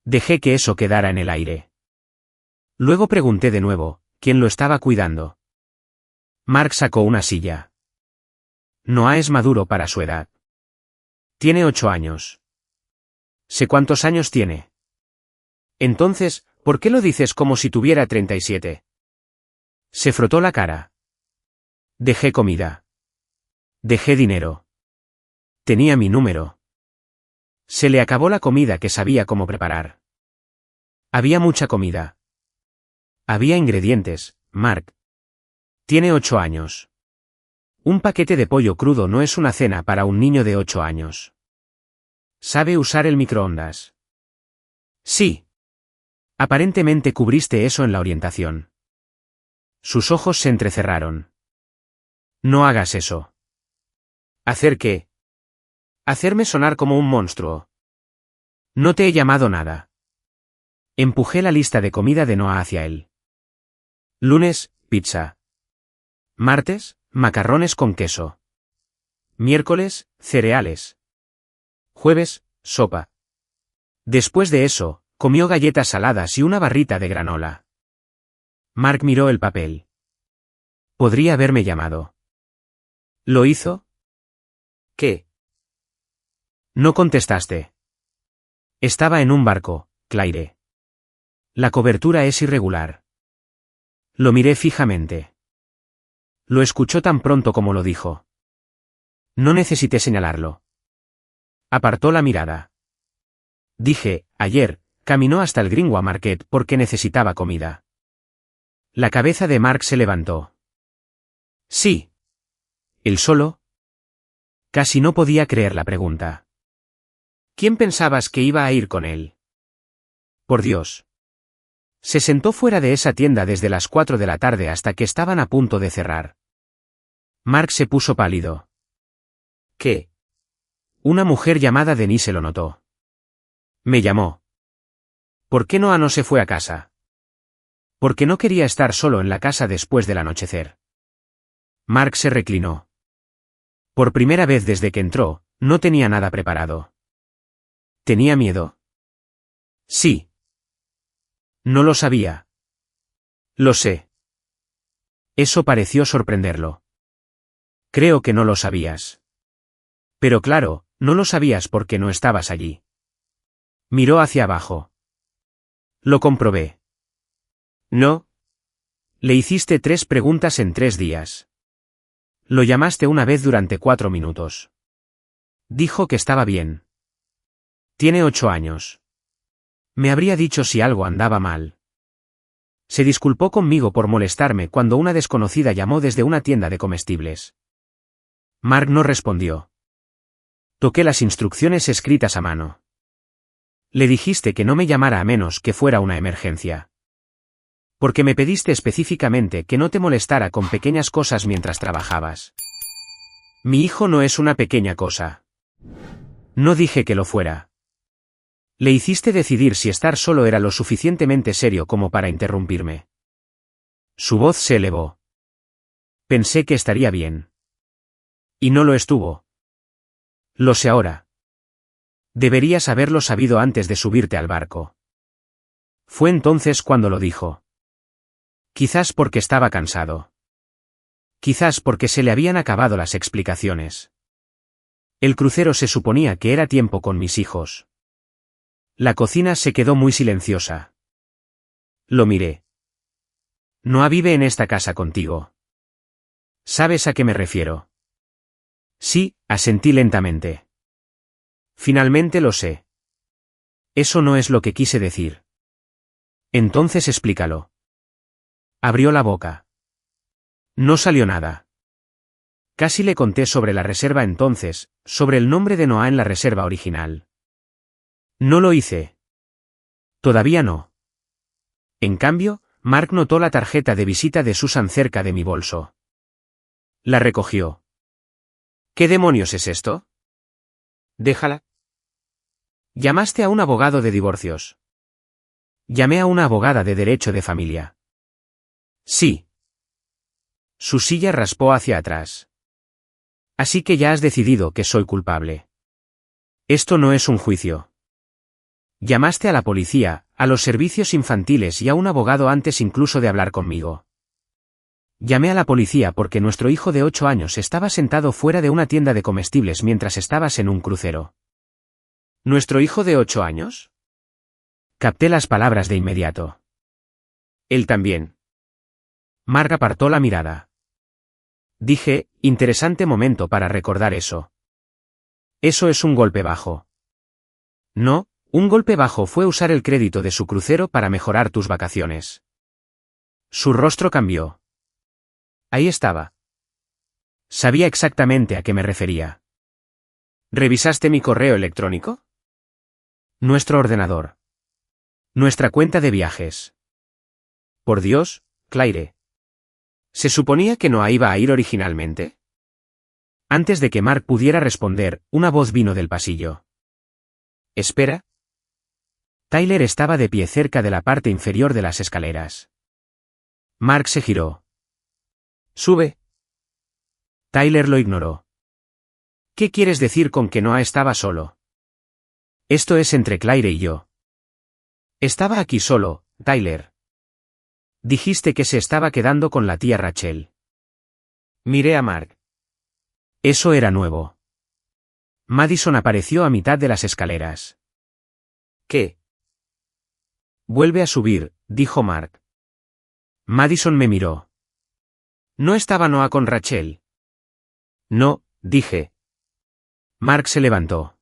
Dejé que eso quedara en el aire. Luego pregunté de nuevo, ¿quién lo estaba cuidando? Mark sacó una silla. Noah es maduro para su edad. Tiene 8 años. Sé cuántos años tiene. Entonces, ¿por qué lo dices como si tuviera 37? Se frotó la cara. Dejé comida. Dejé dinero. Tenía mi número. Se le acabó la comida que sabía cómo preparar. Había mucha comida. Había ingredientes, Mark. Tiene 8 años. Un paquete de pollo crudo no es una cena para un niño de 8 años. ¿Sabe usar el microondas? Sí. Aparentemente cubriste eso en la orientación. Sus ojos se entrecerraron. No hagas eso. ¿Hacer qué? Hacerme sonar como un monstruo. No te he llamado nada. Empujé la lista de comida de Noah hacia él. Lunes, pizza. Martes, macarrones con queso. Miércoles, cereales. Jueves, sopa. Después de eso, comió galletas saladas y una barrita de granola. Mark miró el papel. Podría haberme llamado. ¿Lo hizo? ¿Qué? No contestaste. Estaba en un barco, Claire. La cobertura es irregular. Lo miré fijamente. Lo escuchó tan pronto como lo dijo. No necesité señalarlo. Apartó la mirada. Dije, ayer, caminó hasta el Greenway Market porque necesitaba comida. La cabeza de Mark se levantó. Sí. ¿Él solo? Casi no podía creer la pregunta. ¿Quién pensabas que iba a ir con él? Por Dios. Se sentó fuera de esa tienda desde las 4 de la tarde hasta que estaban a punto de cerrar. Mark se puso pálido. ¿Qué? Una mujer llamada Denise lo notó. Me llamó. ¿Por qué Noah no se fue a casa? Porque no quería estar solo en la casa después del anochecer. Mark se reclinó. Por primera vez desde que entró, no tenía nada preparado. ¿Tenía miedo? Sí. No lo sabía. Lo sé. Eso pareció sorprenderlo. Creo que no lo sabías. Pero claro, no lo sabías porque no estabas allí. Miró hacia abajo. Lo comprobé. No. Le hiciste 3 preguntas en 3 días. Lo llamaste una vez durante 4 minutos. Dijo que estaba bien. Tiene 8 años. Me habría dicho si algo andaba mal. Se disculpó conmigo por molestarme cuando una desconocida llamó desde una tienda de comestibles. Mark no respondió. Toqué las instrucciones escritas a mano. Le dijiste que no me llamara a menos que fuera una emergencia. Porque me pediste específicamente que no te molestara con pequeñas cosas mientras trabajabas. Mi hijo no es una pequeña cosa. No dije que lo fuera. Le hiciste decidir si estar solo era lo suficientemente serio como para interrumpirme. Su voz se elevó. Pensé que estaría bien. Y no lo estuvo. Lo sé ahora. Deberías haberlo sabido antes de subirte al barco. Fue entonces cuando lo dijo. Quizás porque estaba cansado. Quizás porque se le habían acabado las explicaciones. El crucero se suponía que era tiempo con mis hijos. La cocina se quedó muy silenciosa. Lo miré. Noah vive en esta casa contigo. ¿Sabes a qué me refiero? Sí, asentí lentamente. Finalmente lo sé. Eso no es lo que quise decir. Entonces explícalo. Abrió la boca. No salió nada. Casi le conté sobre la reserva entonces, sobre el nombre de Noah en la reserva original. No lo hice. Todavía no. En cambio, Mark notó la tarjeta de visita de Susan cerca de mi bolso. La recogió. ¿Qué demonios es esto? Déjala. Llamaste a un abogado de divorcios. Llamé a una abogada de derecho de familia. Sí. Su silla raspó hacia atrás. Así que ya has decidido que soy culpable. Esto no es un juicio. Llamaste a la policía, a los servicios infantiles y a un abogado antes incluso de hablar conmigo. Llamé a la policía porque nuestro hijo de 8 años estaba sentado fuera de una tienda de comestibles mientras estabas en un crucero. ¿Nuestro hijo de 8 años? Capté las palabras de inmediato. Él también. Mark apartó la mirada. Dije, interesante momento para recordar eso. Eso es un golpe bajo. No, un golpe bajo fue usar el crédito de su crucero para mejorar tus vacaciones. Su rostro cambió. Ahí estaba. Sabía exactamente a qué me refería. ¿Revisaste mi correo electrónico? Nuestro ordenador. Nuestra cuenta de viajes. Por Dios, Claire. ¿Se suponía que no iba a ir originalmente? Antes de que Mark pudiera responder, una voz vino del pasillo. Espera. Tyler estaba de pie cerca de la parte inferior de las escaleras. Mark se giró. Sube. Tyler lo ignoró. ¿Qué quieres decir con que Noah estaba solo? Esto es entre Claire y yo. Estaba aquí solo, Tyler. Dijiste que se estaba quedando con la tía Rachel. Miré a Mark. Eso era nuevo. Madison apareció a mitad de las escaleras. ¿Qué? Vuelve a subir, dijo Mark. Madison me miró. ¿No estaba Noah con Rachel? No, dije. Mark se levantó.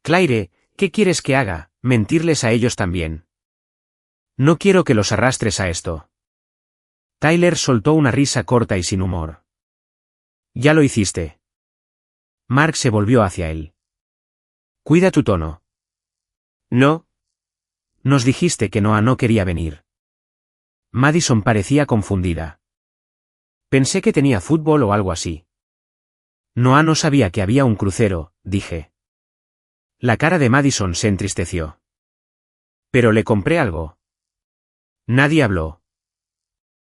Claire, ¿qué quieres que haga? ¿Mentirles a ellos también? No quiero que los arrastres a esto. Tyler soltó una risa corta y sin humor. Ya lo hiciste. Mark se volvió hacia él. Cuida tu tono. No. Nos dijiste que Noah no quería venir. Madison parecía confundida. Pensé que tenía fútbol o algo así. Noah no sabía que había un crucero, dije. La cara de Madison se entristeció. Pero le compré algo. Nadie habló.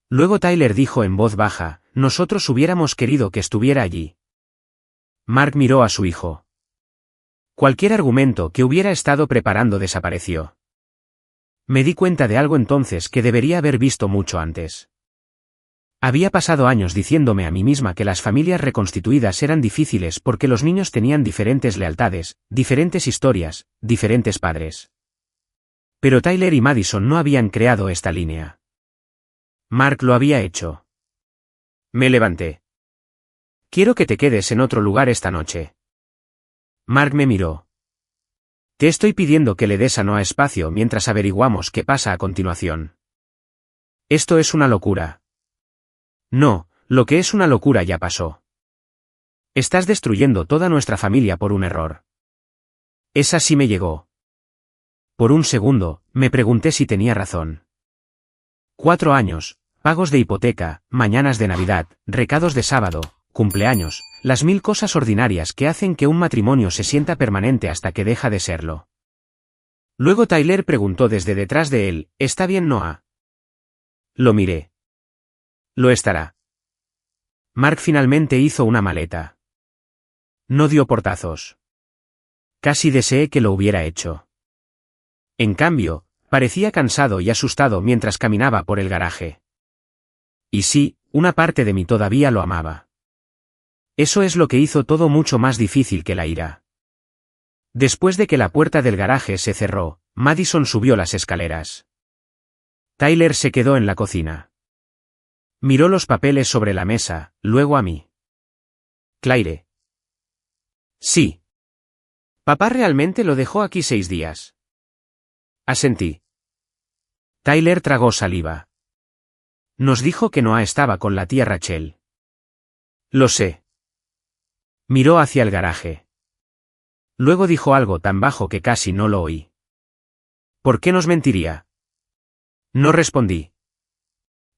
Luego Tyler dijo en voz baja, nosotros hubiéramos querido que estuviera allí. Mark miró a su hijo. Cualquier argumento que hubiera estado preparando desapareció. Me di cuenta de algo entonces que debería haber visto mucho antes. Había pasado años diciéndome a mí misma que las familias reconstituidas eran difíciles porque los niños tenían diferentes lealtades, diferentes historias, diferentes padres. Pero Tyler y Madison no habían creado esta línea. Mark lo había hecho. Me levanté. Quiero que te quedes en otro lugar esta noche. Mark me miró. Te estoy pidiendo que le des a Noah espacio mientras averiguamos qué pasa a continuación. Esto es una locura. No, lo que es una locura ya pasó. Estás destruyendo toda nuestra familia por un error. Esa sí me llegó. Por un segundo, me pregunté si tenía razón. 4 años, pagos de hipoteca, mañanas de Navidad, recados de sábado, cumpleaños, las 1000 cosas ordinarias que hacen que un matrimonio se sienta permanente hasta que deja de serlo. Luego Tyler preguntó desde detrás de él, ¿está bien, Noah? Lo miré. Lo estará. Mark finalmente hizo una maleta. No dio portazos. Casi deseé que lo hubiera hecho. En cambio, parecía cansado y asustado mientras caminaba por el garaje. Y sí, una parte de mí todavía lo amaba. Eso es lo que hizo todo mucho más difícil que la ira. Después de que la puerta del garaje se cerró, Madison subió las escaleras. Tyler se quedó en la cocina. Miró los papeles sobre la mesa, luego a mí. Claire. Sí. Papá realmente lo dejó aquí 6 días. Asentí. Tyler tragó saliva. Nos dijo que Noah estaba con la tía Rachel. Lo sé. Miró hacia el garaje. Luego dijo algo tan bajo que casi no lo oí. ¿Por qué nos mentiría? No respondí.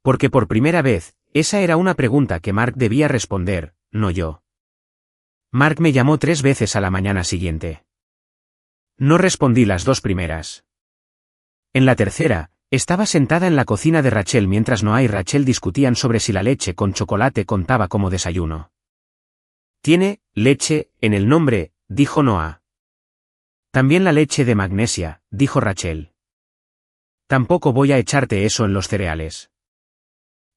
Porque por primera vez, esa era una pregunta que Mark debía responder, no yo. Mark me llamó 3 veces a la mañana siguiente. No respondí las 2 primeras. En la tercera, estaba sentada en la cocina de Rachel mientras Noah y Rachel discutían sobre si la leche con chocolate contaba como desayuno. Tiene leche en el nombre, dijo Noah. También la leche de magnesia, dijo Rachel. Tampoco voy a echarte eso en los cereales.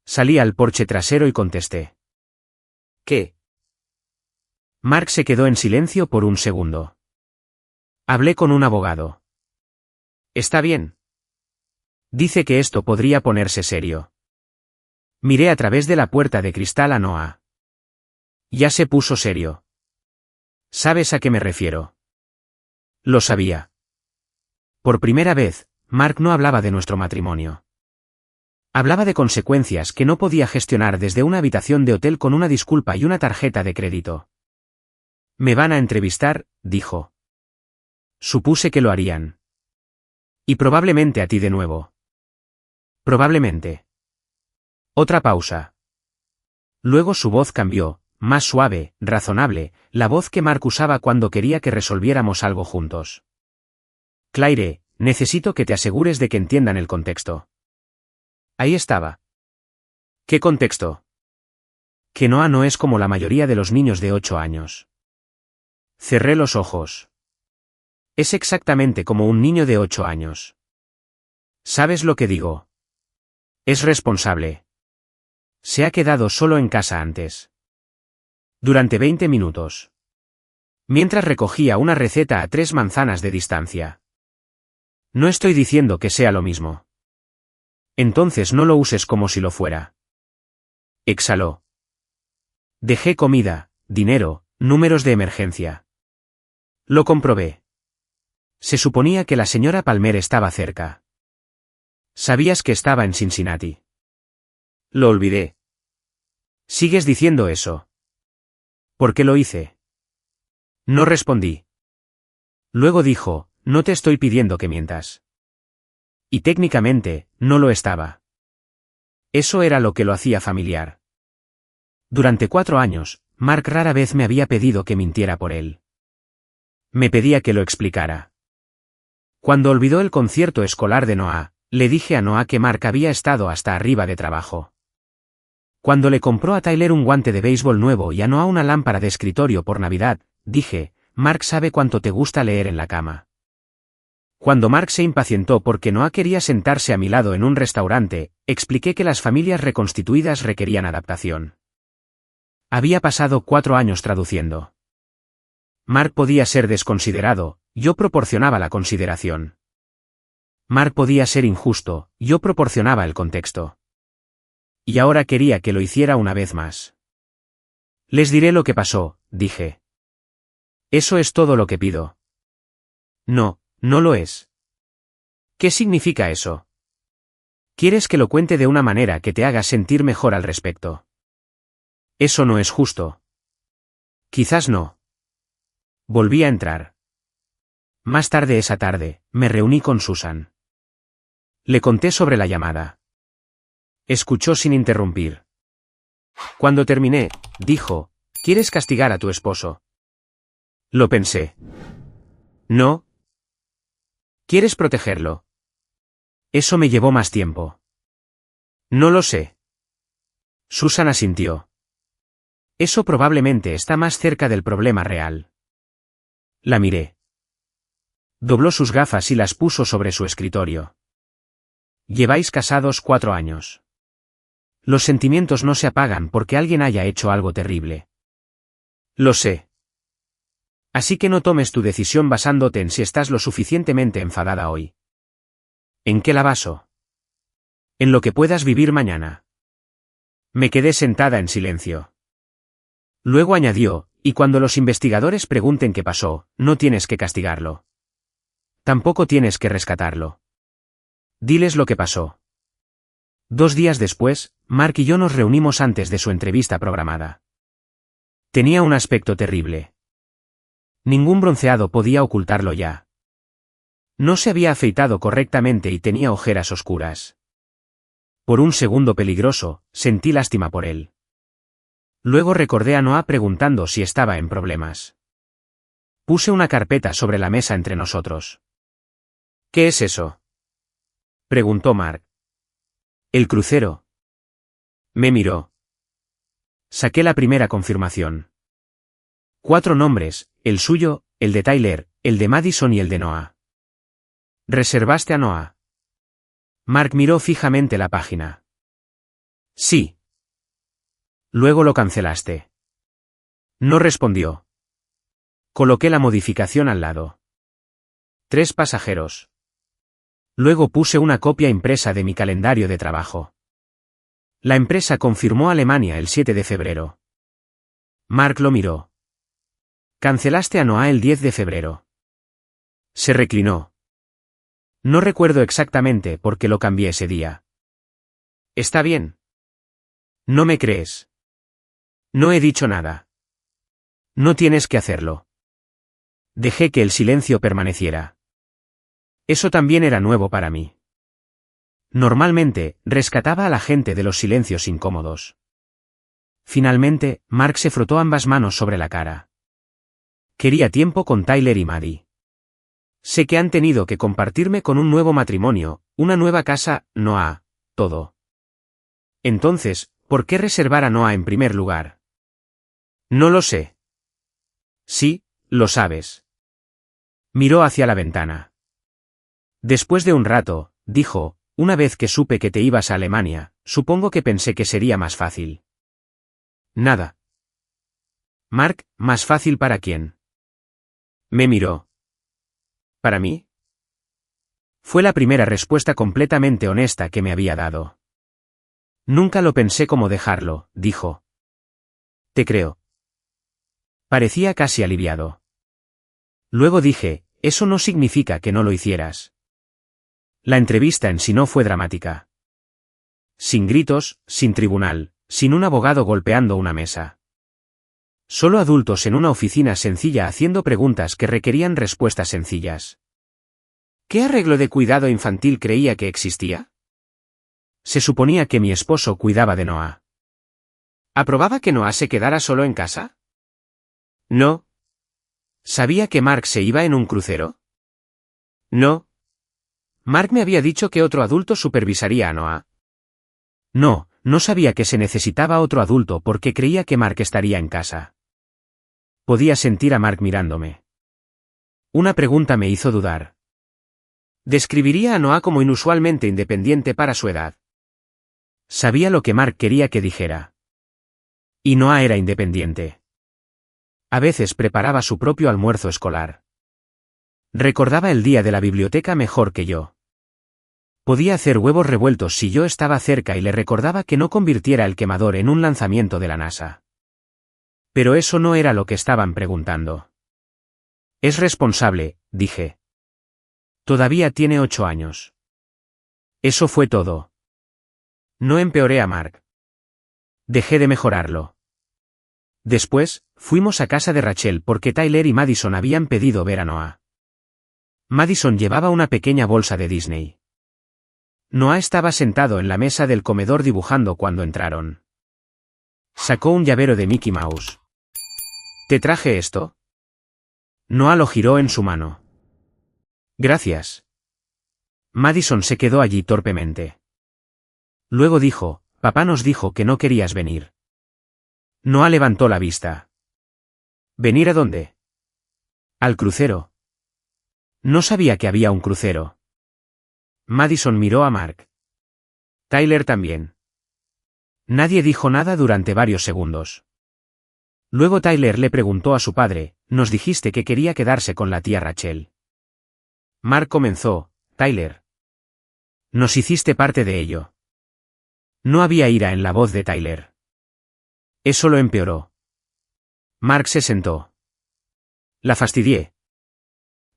Salí al porche trasero y contesté. ¿Qué? Mark se quedó en silencio por un segundo. Hablé con un abogado. ¿Está bien? Dice que esto podría ponerse serio. Miré a través de la puerta de cristal a Noah. Ya se puso serio. ¿Sabes a qué me refiero? Lo sabía. Por primera vez, Mark no hablaba de nuestro matrimonio. Hablaba de consecuencias que no podía gestionar desde una habitación de hotel con una disculpa y una tarjeta de crédito. Me van a entrevistar, dijo. Supuse que lo harían. Y probablemente a ti de nuevo. Probablemente. Otra pausa. Luego su voz cambió, más suave, razonable, la voz que Mark usaba cuando quería que resolviéramos algo juntos. Claire, necesito que te asegures de que entiendan el contexto. Ahí estaba. ¿Qué contexto? Que Noah no es como la mayoría de los niños de 8 años. Cerré los ojos. Es exactamente como un niño de 8 años. ¿Sabes lo que digo? Es responsable. Se ha quedado solo en casa antes. Durante 20 minutos. Mientras recogía una receta a 3 manzanas de distancia. No estoy diciendo que sea lo mismo. Entonces no lo uses como si lo fuera. Exhaló. Dejé comida, dinero, números de emergencia. Lo comprobé. Se suponía que la señora Palmer estaba cerca. ¿Sabías que estaba en Cincinnati? Lo olvidé. ¿Sigues diciendo eso? ¿Por qué lo hice? No respondí. Luego dijo, no te estoy pidiendo que mientas. Y técnicamente, no lo estaba. Eso era lo que lo hacía familiar. Durante 4 años, Mark rara vez me había pedido que mintiera por él. Me pedía que lo explicara. Cuando olvidó el concierto escolar de Noah, le dije a Noah que Mark había estado hasta arriba de trabajo. Cuando le compró a Tyler un guante de béisbol nuevo y a Noah una lámpara de escritorio por Navidad, dije, Mark sabe cuánto te gusta leer en la cama. Cuando Mark se impacientó porque Noah quería sentarse a mi lado en un restaurante, expliqué que las familias reconstituidas requerían adaptación. Había pasado 4 años traduciendo. Mark podía ser desconsiderado, yo proporcionaba la consideración. Mark podía ser injusto, yo proporcionaba el contexto. Y ahora quería que lo hiciera una vez más. Les diré lo que pasó, dije. Eso es todo lo que pido. No, no lo es. ¿Qué significa eso? ¿Quieres que lo cuente de una manera que te haga sentir mejor al respecto? Eso no es justo. Quizás no. Volví a entrar. Más tarde esa tarde, me reuní con Susan. Le conté sobre la llamada. Escuchó sin interrumpir. Cuando terminé, dijo, ¿quieres castigar a tu esposo? Lo pensé. No. ¿Quieres protegerlo? Eso me llevó más tiempo. No lo sé. Susan asintió. Eso probablemente está más cerca del problema real. La miré. Dobló sus gafas y las puso sobre su escritorio. Lleváis casados 4 años. Los sentimientos no se apagan porque alguien haya hecho algo terrible. Lo sé. Así que no tomes tu decisión basándote en si estás lo suficientemente enfadada hoy. ¿En qué la baso? En lo que puedas vivir mañana. Me quedé sentada en silencio. Luego añadió, y cuando los investigadores pregunten qué pasó, no tienes que castigarlo. Tampoco tienes que rescatarlo. Diles lo que pasó. 2 días después, Mark y yo nos reunimos antes de su entrevista programada. Tenía un aspecto terrible. Ningún bronceado podía ocultarlo ya. No se había afeitado correctamente y tenía ojeras oscuras. Por un segundo peligroso, sentí lástima por él. Luego recordé a Noah preguntando si estaba en problemas. Puse una carpeta sobre la mesa entre nosotros. ¿Qué es eso?, preguntó Mark. El crucero. Me miró. Saqué la primera confirmación. 4 nombres, el suyo, el de Tyler, el de Madison y el de Noah. ¿Reservaste a Noah? Mark miró fijamente la página. Sí. Luego lo cancelaste. No respondió. Coloqué la modificación al lado. 3 pasajeros. Luego puse una copia impresa de mi calendario de trabajo. La empresa confirmó Alemania el 7 de febrero. Mark lo miró. Cancelaste a Noah el 10 de febrero. Se reclinó. No recuerdo exactamente por qué lo cambié ese día. ¿Está bien? ¿No me crees? No he dicho nada. No tienes que hacerlo. Dejé que el silencio permaneciera. Eso también era nuevo para mí. Normalmente, rescataba a la gente de los silencios incómodos. Finalmente, Mark se frotó ambas manos sobre la cara. Quería tiempo con Tyler y Maddie. Sé que han tenido que compartirme con un nuevo matrimonio, una nueva casa, Noah, todo. Entonces, ¿por qué reservar a Noah en primer lugar? No lo sé. Sí, lo sabes. Miró hacia la ventana. Después de un rato, dijo, una vez que supe que te ibas a Alemania, supongo que pensé que sería más fácil. Nada. Mark, ¿más fácil para quién? Me miró. ¿Para mí? Fue la primera respuesta completamente honesta que me había dado. Nunca lo pensé cómo dejarlo, dijo. Te creo. Parecía casi aliviado. Luego dije, eso no significa que no lo hicieras. La entrevista en sí no fue dramática. Sin gritos, sin tribunal, sin un abogado golpeando una mesa. Solo adultos en una oficina sencilla haciendo preguntas que requerían respuestas sencillas. ¿Qué arreglo de cuidado infantil creía que existía? Se suponía que mi esposo cuidaba de Noah. ¿Aprobaba que Noah se quedara solo en casa? No. ¿Sabía que Mark se iba en un crucero? No. Mark me había dicho que otro adulto supervisaría a Noah. No, no sabía que se necesitaba otro adulto porque creía que Mark estaría en casa. Podía sentir a Mark mirándome. Una pregunta me hizo dudar. ¿Describiría a Noah como inusualmente independiente para su edad? Sabía lo que Mark quería que dijera. Y Noah era independiente. A veces preparaba su propio almuerzo escolar. Recordaba el día de la biblioteca mejor que yo. Podía hacer huevos revueltos si yo estaba cerca y le recordaba que no convirtiera el quemador en un lanzamiento de la NASA. Pero eso no era lo que estaban preguntando. Es responsable, dije. Todavía tiene 8 años. Eso fue todo. No empeoré a Mark. Dejé de mejorarlo. Después, fuimos a casa de Rachel porque Tyler y Madison habían pedido ver a Noah. Madison llevaba una pequeña bolsa de Disney. Noah estaba sentado en la mesa del comedor dibujando cuando entraron. Sacó un llavero de Mickey Mouse. ¿Te traje esto? Noah lo giró en su mano. Gracias. Madison se quedó allí torpemente. Luego dijo, papá nos dijo que no querías venir. Noah levantó la vista. ¿Venir a dónde? Al crucero. No sabía que había un crucero. Madison miró a Mark. Tyler también. Nadie dijo nada durante varios segundos. Luego Tyler le preguntó a su padre, nos dijiste que quería quedarse con la tía Rachel. Mark comenzó, Tyler. Nos hiciste parte de ello. No había ira en la voz de Tyler. Eso lo empeoró. Mark se sentó. La fastidié.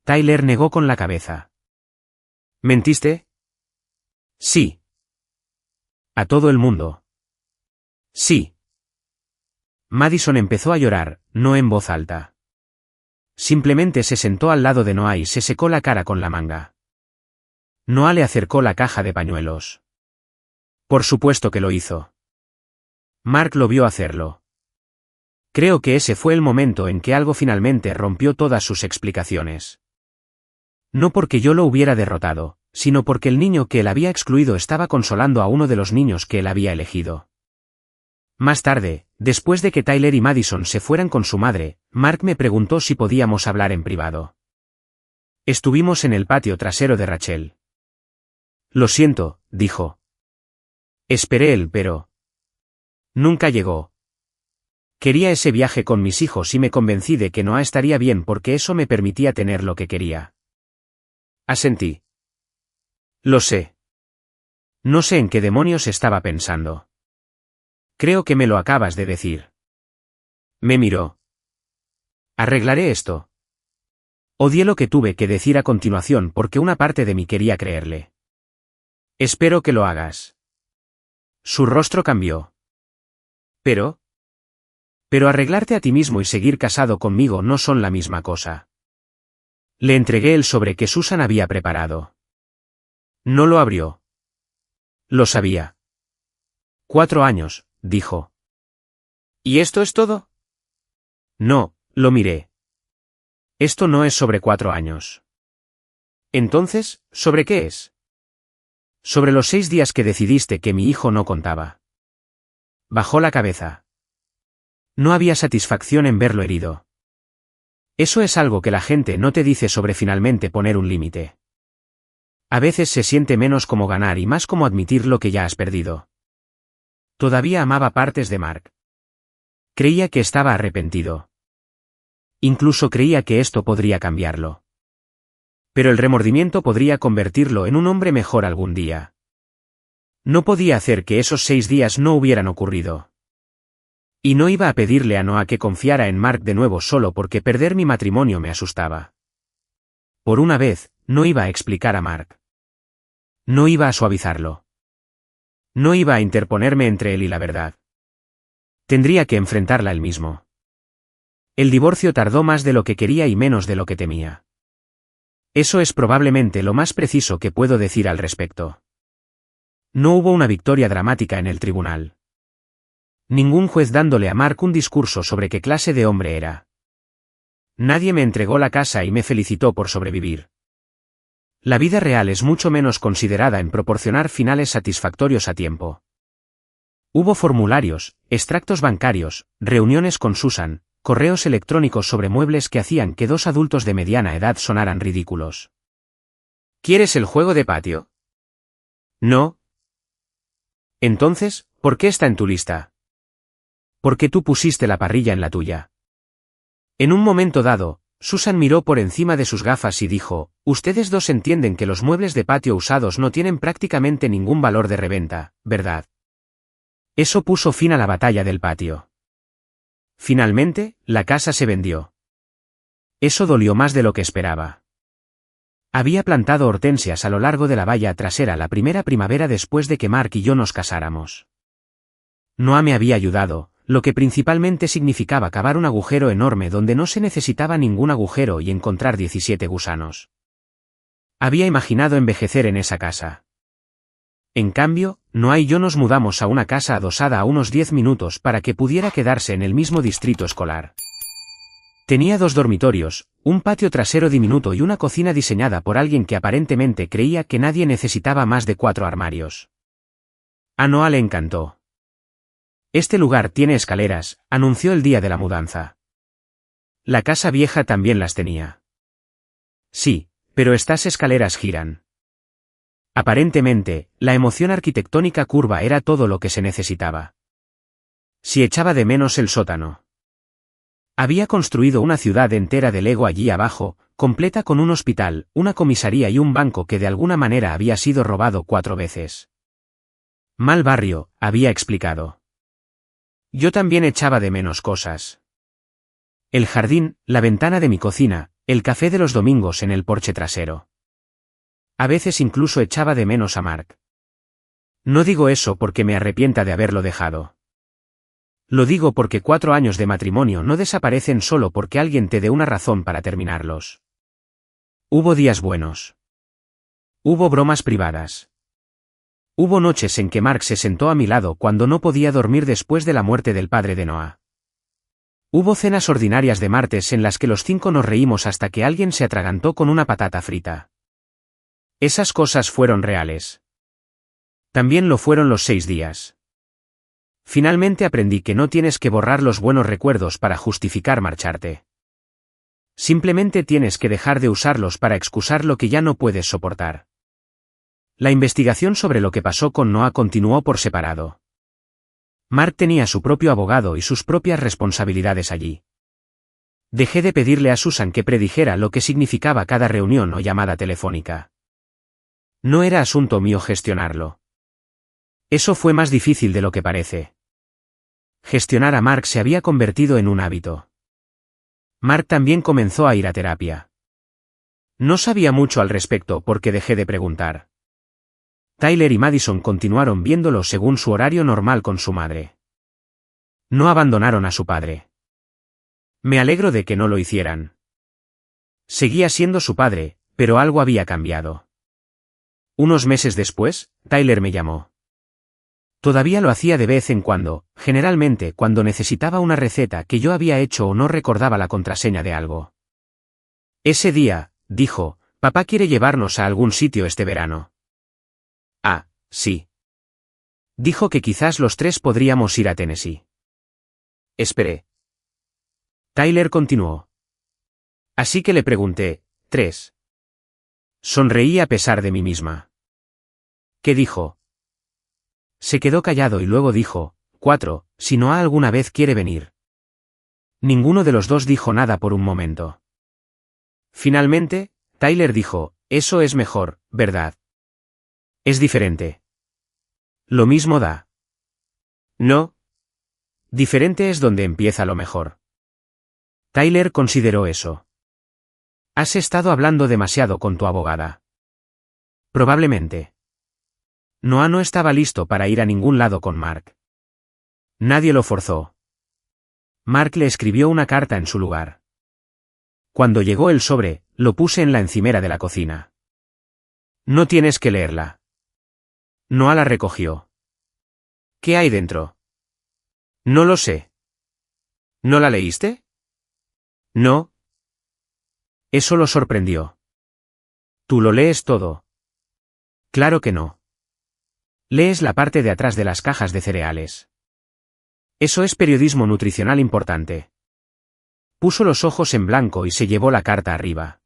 Tyler negó con la cabeza. ¿Mentiste? Sí. ¿A todo el mundo? Sí. Madison empezó a llorar, no en voz alta. Simplemente se sentó al lado de Noah y se secó la cara con la manga. Noah le acercó la caja de pañuelos. Por supuesto que lo hizo. Mark lo vio hacerlo. Creo que ese fue el momento en que algo finalmente rompió todas sus explicaciones. No porque yo lo hubiera derrotado, sino porque el niño que él había excluido estaba consolando a uno de los niños que él había elegido. Más tarde, después de que Tyler y Madison se fueran con su madre, Mark me preguntó si podíamos hablar en privado. Estuvimos en el patio trasero de Rachel. Lo siento, dijo. Esperé él, pero nunca llegó. Quería ese viaje con mis hijos y me convencí de que Noah estaría bien porque eso me permitía tener lo que quería. Asentí. Lo sé. No sé en qué demonios estaba pensando. Creo que me lo acabas de decir. Me miró. Arreglaré esto. Odié lo que tuve que decir a continuación porque una parte de mí quería creerle. Espero que lo hagas. Su rostro cambió. Pero arreglarte a ti mismo y seguir casado conmigo no son la misma cosa. Le entregué el sobre que Susan había preparado. No lo abrió. Lo sabía. 4 años, dijo. ¿Y esto es todo? No, lo miré. Esto no es sobre 4 años. Entonces, ¿sobre qué es? Sobre los 6 días que decidiste que mi hijo no contaba. Bajó la cabeza. No había satisfacción en verlo herido. Eso es algo que la gente no te dice sobre finalmente poner un límite. A veces se siente menos como ganar y más como admitir lo que ya has perdido. Todavía amaba partes de Mark. Creía que estaba arrepentido. Incluso creía que esto podría cambiarlo. Pero el remordimiento podría convertirlo en un hombre mejor algún día. No podía hacer que esos 6 días no hubieran ocurrido. Y no iba a pedirle a Noah que confiara en Mark de nuevo solo porque perder mi matrimonio me asustaba. Por una vez, no iba a explicar a Mark. No iba a suavizarlo. No iba a interponerme entre él y la verdad. Tendría que enfrentarla él mismo. El divorcio tardó más de lo que quería y menos de lo que temía. Eso es probablemente lo más preciso que puedo decir al respecto. No hubo una victoria dramática en el tribunal. Ningún juez dándole a Mark un discurso sobre qué clase de hombre era. Nadie me entregó la casa y me felicitó por sobrevivir. La vida real es mucho menos considerada en proporcionar finales satisfactorios a tiempo. Hubo formularios, extractos bancarios, reuniones con Susan, correos electrónicos sobre muebles que hacían que 2 adultos de mediana edad sonaran ridículos. ¿Quieres el juego de patio? No. Entonces, ¿por qué está en tu lista? ¿Por qué tú pusiste la parrilla en la tuya? En un momento dado, Susan miró por encima de sus gafas y dijo, ustedes dos entienden que los muebles de patio usados no tienen prácticamente ningún valor de reventa, ¿verdad? Eso puso fin a la batalla del patio. Finalmente, la casa se vendió. Eso dolió más de lo que esperaba. Había plantado hortensias a lo largo de la valla trasera la primera primavera después de que Mark y yo nos casáramos. Noah me había ayudado, lo que principalmente significaba cavar un agujero enorme donde no se necesitaba ningún agujero y encontrar 17 gusanos. Había imaginado envejecer en esa casa. En cambio, Noah y yo nos mudamos a una casa adosada a unos 10 minutos para que pudiera quedarse en el mismo distrito escolar. Tenía 2 dormitorios, un patio trasero diminuto y una cocina diseñada por alguien que aparentemente creía que nadie necesitaba más de 4 armarios. A Noah le encantó. Este lugar tiene escaleras, anunció el día de la mudanza. La casa vieja también las tenía. Sí, pero estas escaleras giran. Aparentemente, la emoción arquitectónica curva era todo lo que se necesitaba. Si echaba de menos el sótano. Había construido una ciudad entera de Lego allí abajo, completa con un hospital, una comisaría y un banco que de alguna manera había sido robado 4 veces. Mal barrio, había explicado. Yo también echaba de menos cosas. El jardín, la ventana de mi cocina, el café de los domingos en el porche trasero. A veces incluso echaba de menos a Mark. No digo eso porque me arrepienta de haberlo dejado. Lo digo porque 4 años de matrimonio no desaparecen solo porque alguien te dé una razón para terminarlos. Hubo días buenos. Hubo bromas privadas. Hubo noches en que Mark se sentó a mi lado cuando no podía dormir después de la muerte del padre de Noah. Hubo cenas ordinarias de martes en las que los 5 nos reímos hasta que alguien se atragantó con una patata frita. Esas cosas fueron reales. También lo fueron los 6 días. Finalmente aprendí que no tienes que borrar los buenos recuerdos para justificar marcharte. Simplemente tienes que dejar de usarlos para excusar lo que ya no puedes soportar. La investigación sobre lo que pasó con Noah continuó por separado. Mark tenía su propio abogado y sus propias responsabilidades allí. Dejé de pedirle a Susan que predijera lo que significaba cada reunión o llamada telefónica. No era asunto mío gestionarlo. Eso fue más difícil de lo que parece. Gestionar a Mark se había convertido en un hábito. Mark también comenzó a ir a terapia. No sabía mucho al respecto porque dejé de preguntar. Tyler y Madison continuaron viéndolo según su horario normal con su madre. No abandonaron a su padre. Me alegro de que no lo hicieran. Seguía siendo su padre, pero algo había cambiado. Unos meses después, Tyler me llamó. Todavía lo hacía de vez en cuando, generalmente cuando necesitaba una receta que yo había hecho o no recordaba la contraseña de algo. Ese día, dijo, papá quiere llevarnos a algún sitio este verano. Ah, sí. Dijo que quizás los 3 podríamos ir a Tennessee. Esperé. Tyler continuó. Así que le pregunté, 3. Sonreí a pesar de mí misma. ¿Qué dijo? Se quedó callado y luego dijo, 4, si Noah alguna vez quiere venir. Ninguno de los 2 dijo nada por un momento. Finalmente, Tyler dijo, eso es mejor, ¿verdad? Es diferente. Lo mismo da. No. Diferente es donde empieza lo mejor. Tyler consideró eso. Has estado hablando demasiado con tu abogada. Probablemente. Noah no estaba listo para ir a ningún lado con Mark. Nadie lo forzó. Mark le escribió una carta en su lugar. Cuando llegó el sobre, lo puse en la encimera de la cocina. No tienes que leerla. Noah la recogió. ¿Qué hay dentro? No lo sé. ¿No la leíste? No. Eso lo sorprendió. ¿Tú lo lees todo? Claro que no. Lees la parte de atrás de las cajas de cereales. Eso es periodismo nutricional importante. Puso los ojos en blanco y se llevó la carta arriba.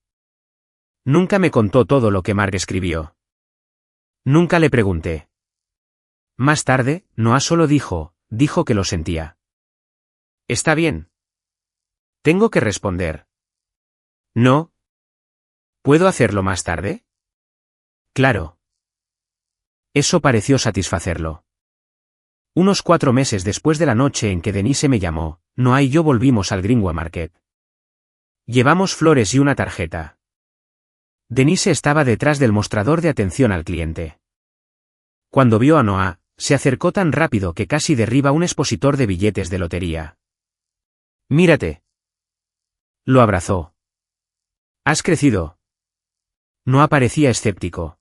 Nunca me contó todo lo que Mark escribió. Nunca le pregunté. Más tarde, Noah solo dijo que lo sentía. Está bien. Tengo que responder. No. ¿Puedo hacerlo más tarde? Claro. Eso pareció satisfacerlo. Unos 4 meses después de la noche en que Denise me llamó, Noah y yo volvimos al Greenway Market. Llevamos flores y una tarjeta. Denise estaba detrás del mostrador de atención al cliente. Cuando vio a Noah, se acercó tan rápido que casi derriba un expositor de billetes de lotería. Mírate. Lo abrazó. Has crecido. No parecía escéptico.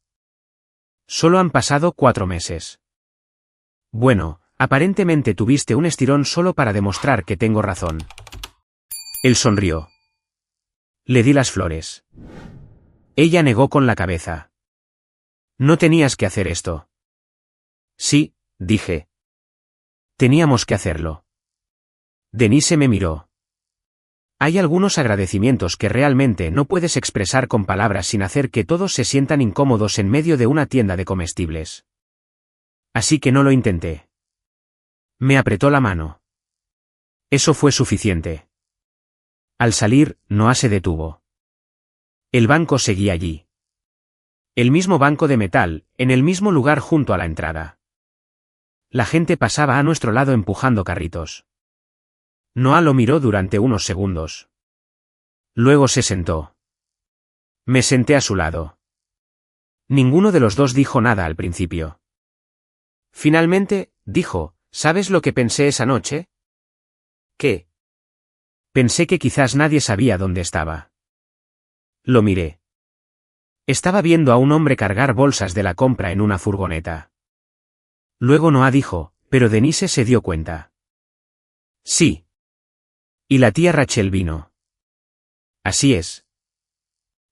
Solo han pasado 4 meses. Bueno, aparentemente tuviste un estirón solo para demostrar que tengo razón. Él sonrió. Le di las flores. Ella negó con la cabeza. No tenías que hacer esto. Sí, dije. Teníamos que hacerlo. Denise me miró. Hay algunos agradecimientos que realmente no puedes expresar con palabras sin hacer que todos se sientan incómodos en medio de una tienda de comestibles. Así que no lo intenté. Me apretó la mano. Eso fue suficiente. Al salir, Noah se detuvo. El banco seguía allí. El mismo banco de metal, en el mismo lugar junto a la entrada. La gente pasaba a nuestro lado empujando carritos. Noah lo miró durante unos segundos. Luego se sentó. Me senté a su lado. Ninguno de los dos dijo nada al principio. Finalmente, dijo, ¿sabes lo que pensé esa noche? ¿Qué? Pensé que quizás nadie sabía dónde estaba. Lo miré. Estaba viendo a un hombre cargar bolsas de la compra en una furgoneta. Luego Noah dijo, pero Denise se dio cuenta. Sí. Y la tía Rachel vino. Así es.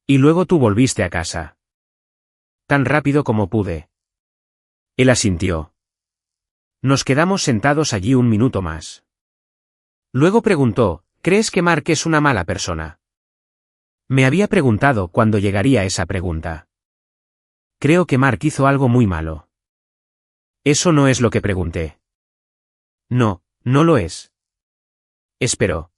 Y luego tú volviste a casa. Tan rápido como pude. Él asintió. Nos quedamos sentados allí un minuto más. Luego preguntó, ¿crees que Mark es una mala persona? Me había preguntado cuándo llegaría esa pregunta. Creo que Mark hizo algo muy malo. Eso no es lo que pregunté. No, no lo es. Esperó.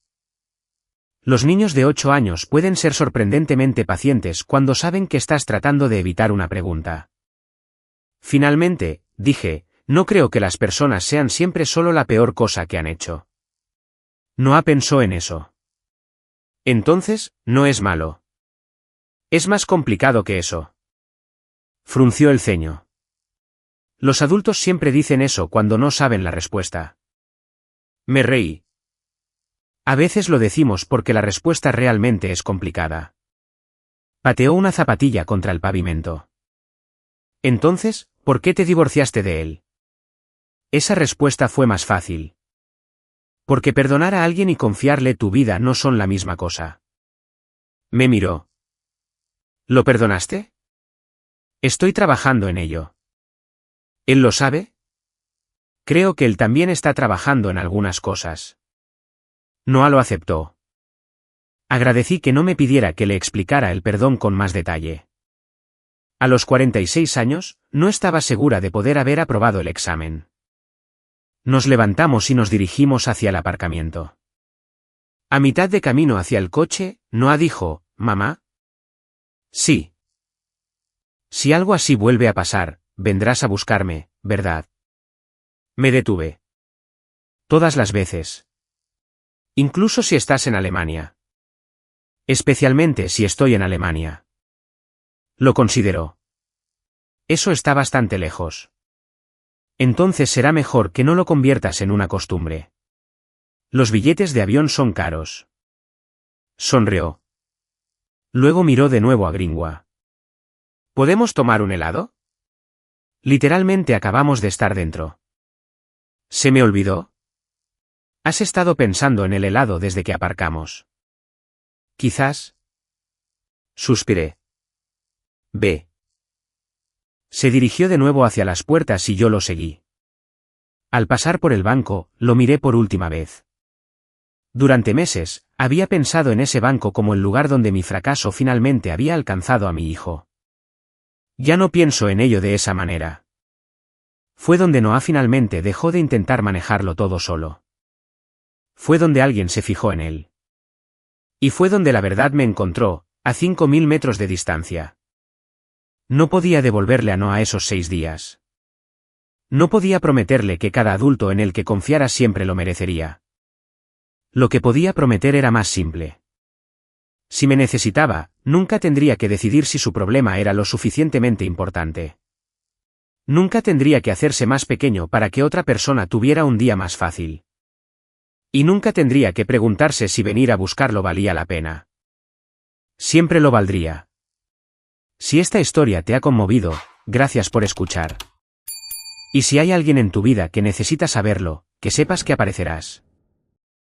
Los niños de 8 años pueden ser sorprendentemente pacientes cuando saben que estás tratando de evitar una pregunta. Finalmente, dije, no creo que las personas sean siempre solo la peor cosa que han hecho. Noah pensó en eso. Entonces, no es malo. Es más complicado que eso. Frunció el ceño. Los adultos siempre dicen eso cuando no saben la respuesta. Me reí. A veces lo decimos porque la respuesta realmente es complicada. Pateó una zapatilla contra el pavimento. Entonces, ¿por qué te divorciaste de él? Esa respuesta fue más fácil. Porque perdonar a alguien y confiarle tu vida no son la misma cosa. Me miró. ¿Lo perdonaste? Estoy trabajando en ello. ¿Él lo sabe? Creo que él también está trabajando en algunas cosas. Noah lo aceptó. Agradecí que no me pidiera que le explicara el perdón con más detalle. A los 46 años, no estaba segura de poder haber aprobado el examen. Nos levantamos y nos dirigimos hacia el aparcamiento. A mitad de camino hacia el coche, Noah dijo, ¿mamá? Sí. Si algo así vuelve a pasar, vendrás a buscarme, ¿verdad? Me detuve. Todas las veces. Incluso si estás en Alemania. Especialmente si estoy en Alemania. Lo consideró. Eso está bastante lejos. Entonces será mejor que no lo conviertas en una costumbre. Los billetes de avión son caros. Sonrió. Luego miró de nuevo a Greenwa. ¿Podemos tomar un helado? Literalmente acabamos de estar dentro. ¿Se me olvidó? Has estado pensando en el helado desde que aparcamos. Quizás. Suspiré. Ve. Se dirigió de nuevo hacia las puertas y yo lo seguí. Al pasar por el banco, lo miré por última vez. Durante meses, había pensado en ese banco como el lugar donde mi fracaso finalmente había alcanzado a mi hijo. Ya no pienso en ello de esa manera. Fue donde Noah finalmente dejó de intentar manejarlo todo solo. Fue donde alguien se fijó en él. Y fue donde la verdad me encontró, a 5.000 metros de distancia. No podía devolverle a Noah esos 6 días. No podía prometerle que cada adulto en el que confiara siempre lo merecería. Lo que podía prometer era más simple. Si me necesitaba, nunca tendría que decidir si su problema era lo suficientemente importante. Nunca tendría que hacerse más pequeño para que otra persona tuviera un día más fácil. Y nunca tendría que preguntarse si venir a buscarlo valía la pena. Siempre lo valdría. Si esta historia te ha conmovido, gracias por escuchar. Y si hay alguien en tu vida que necesita saberlo, que sepas que aparecerás.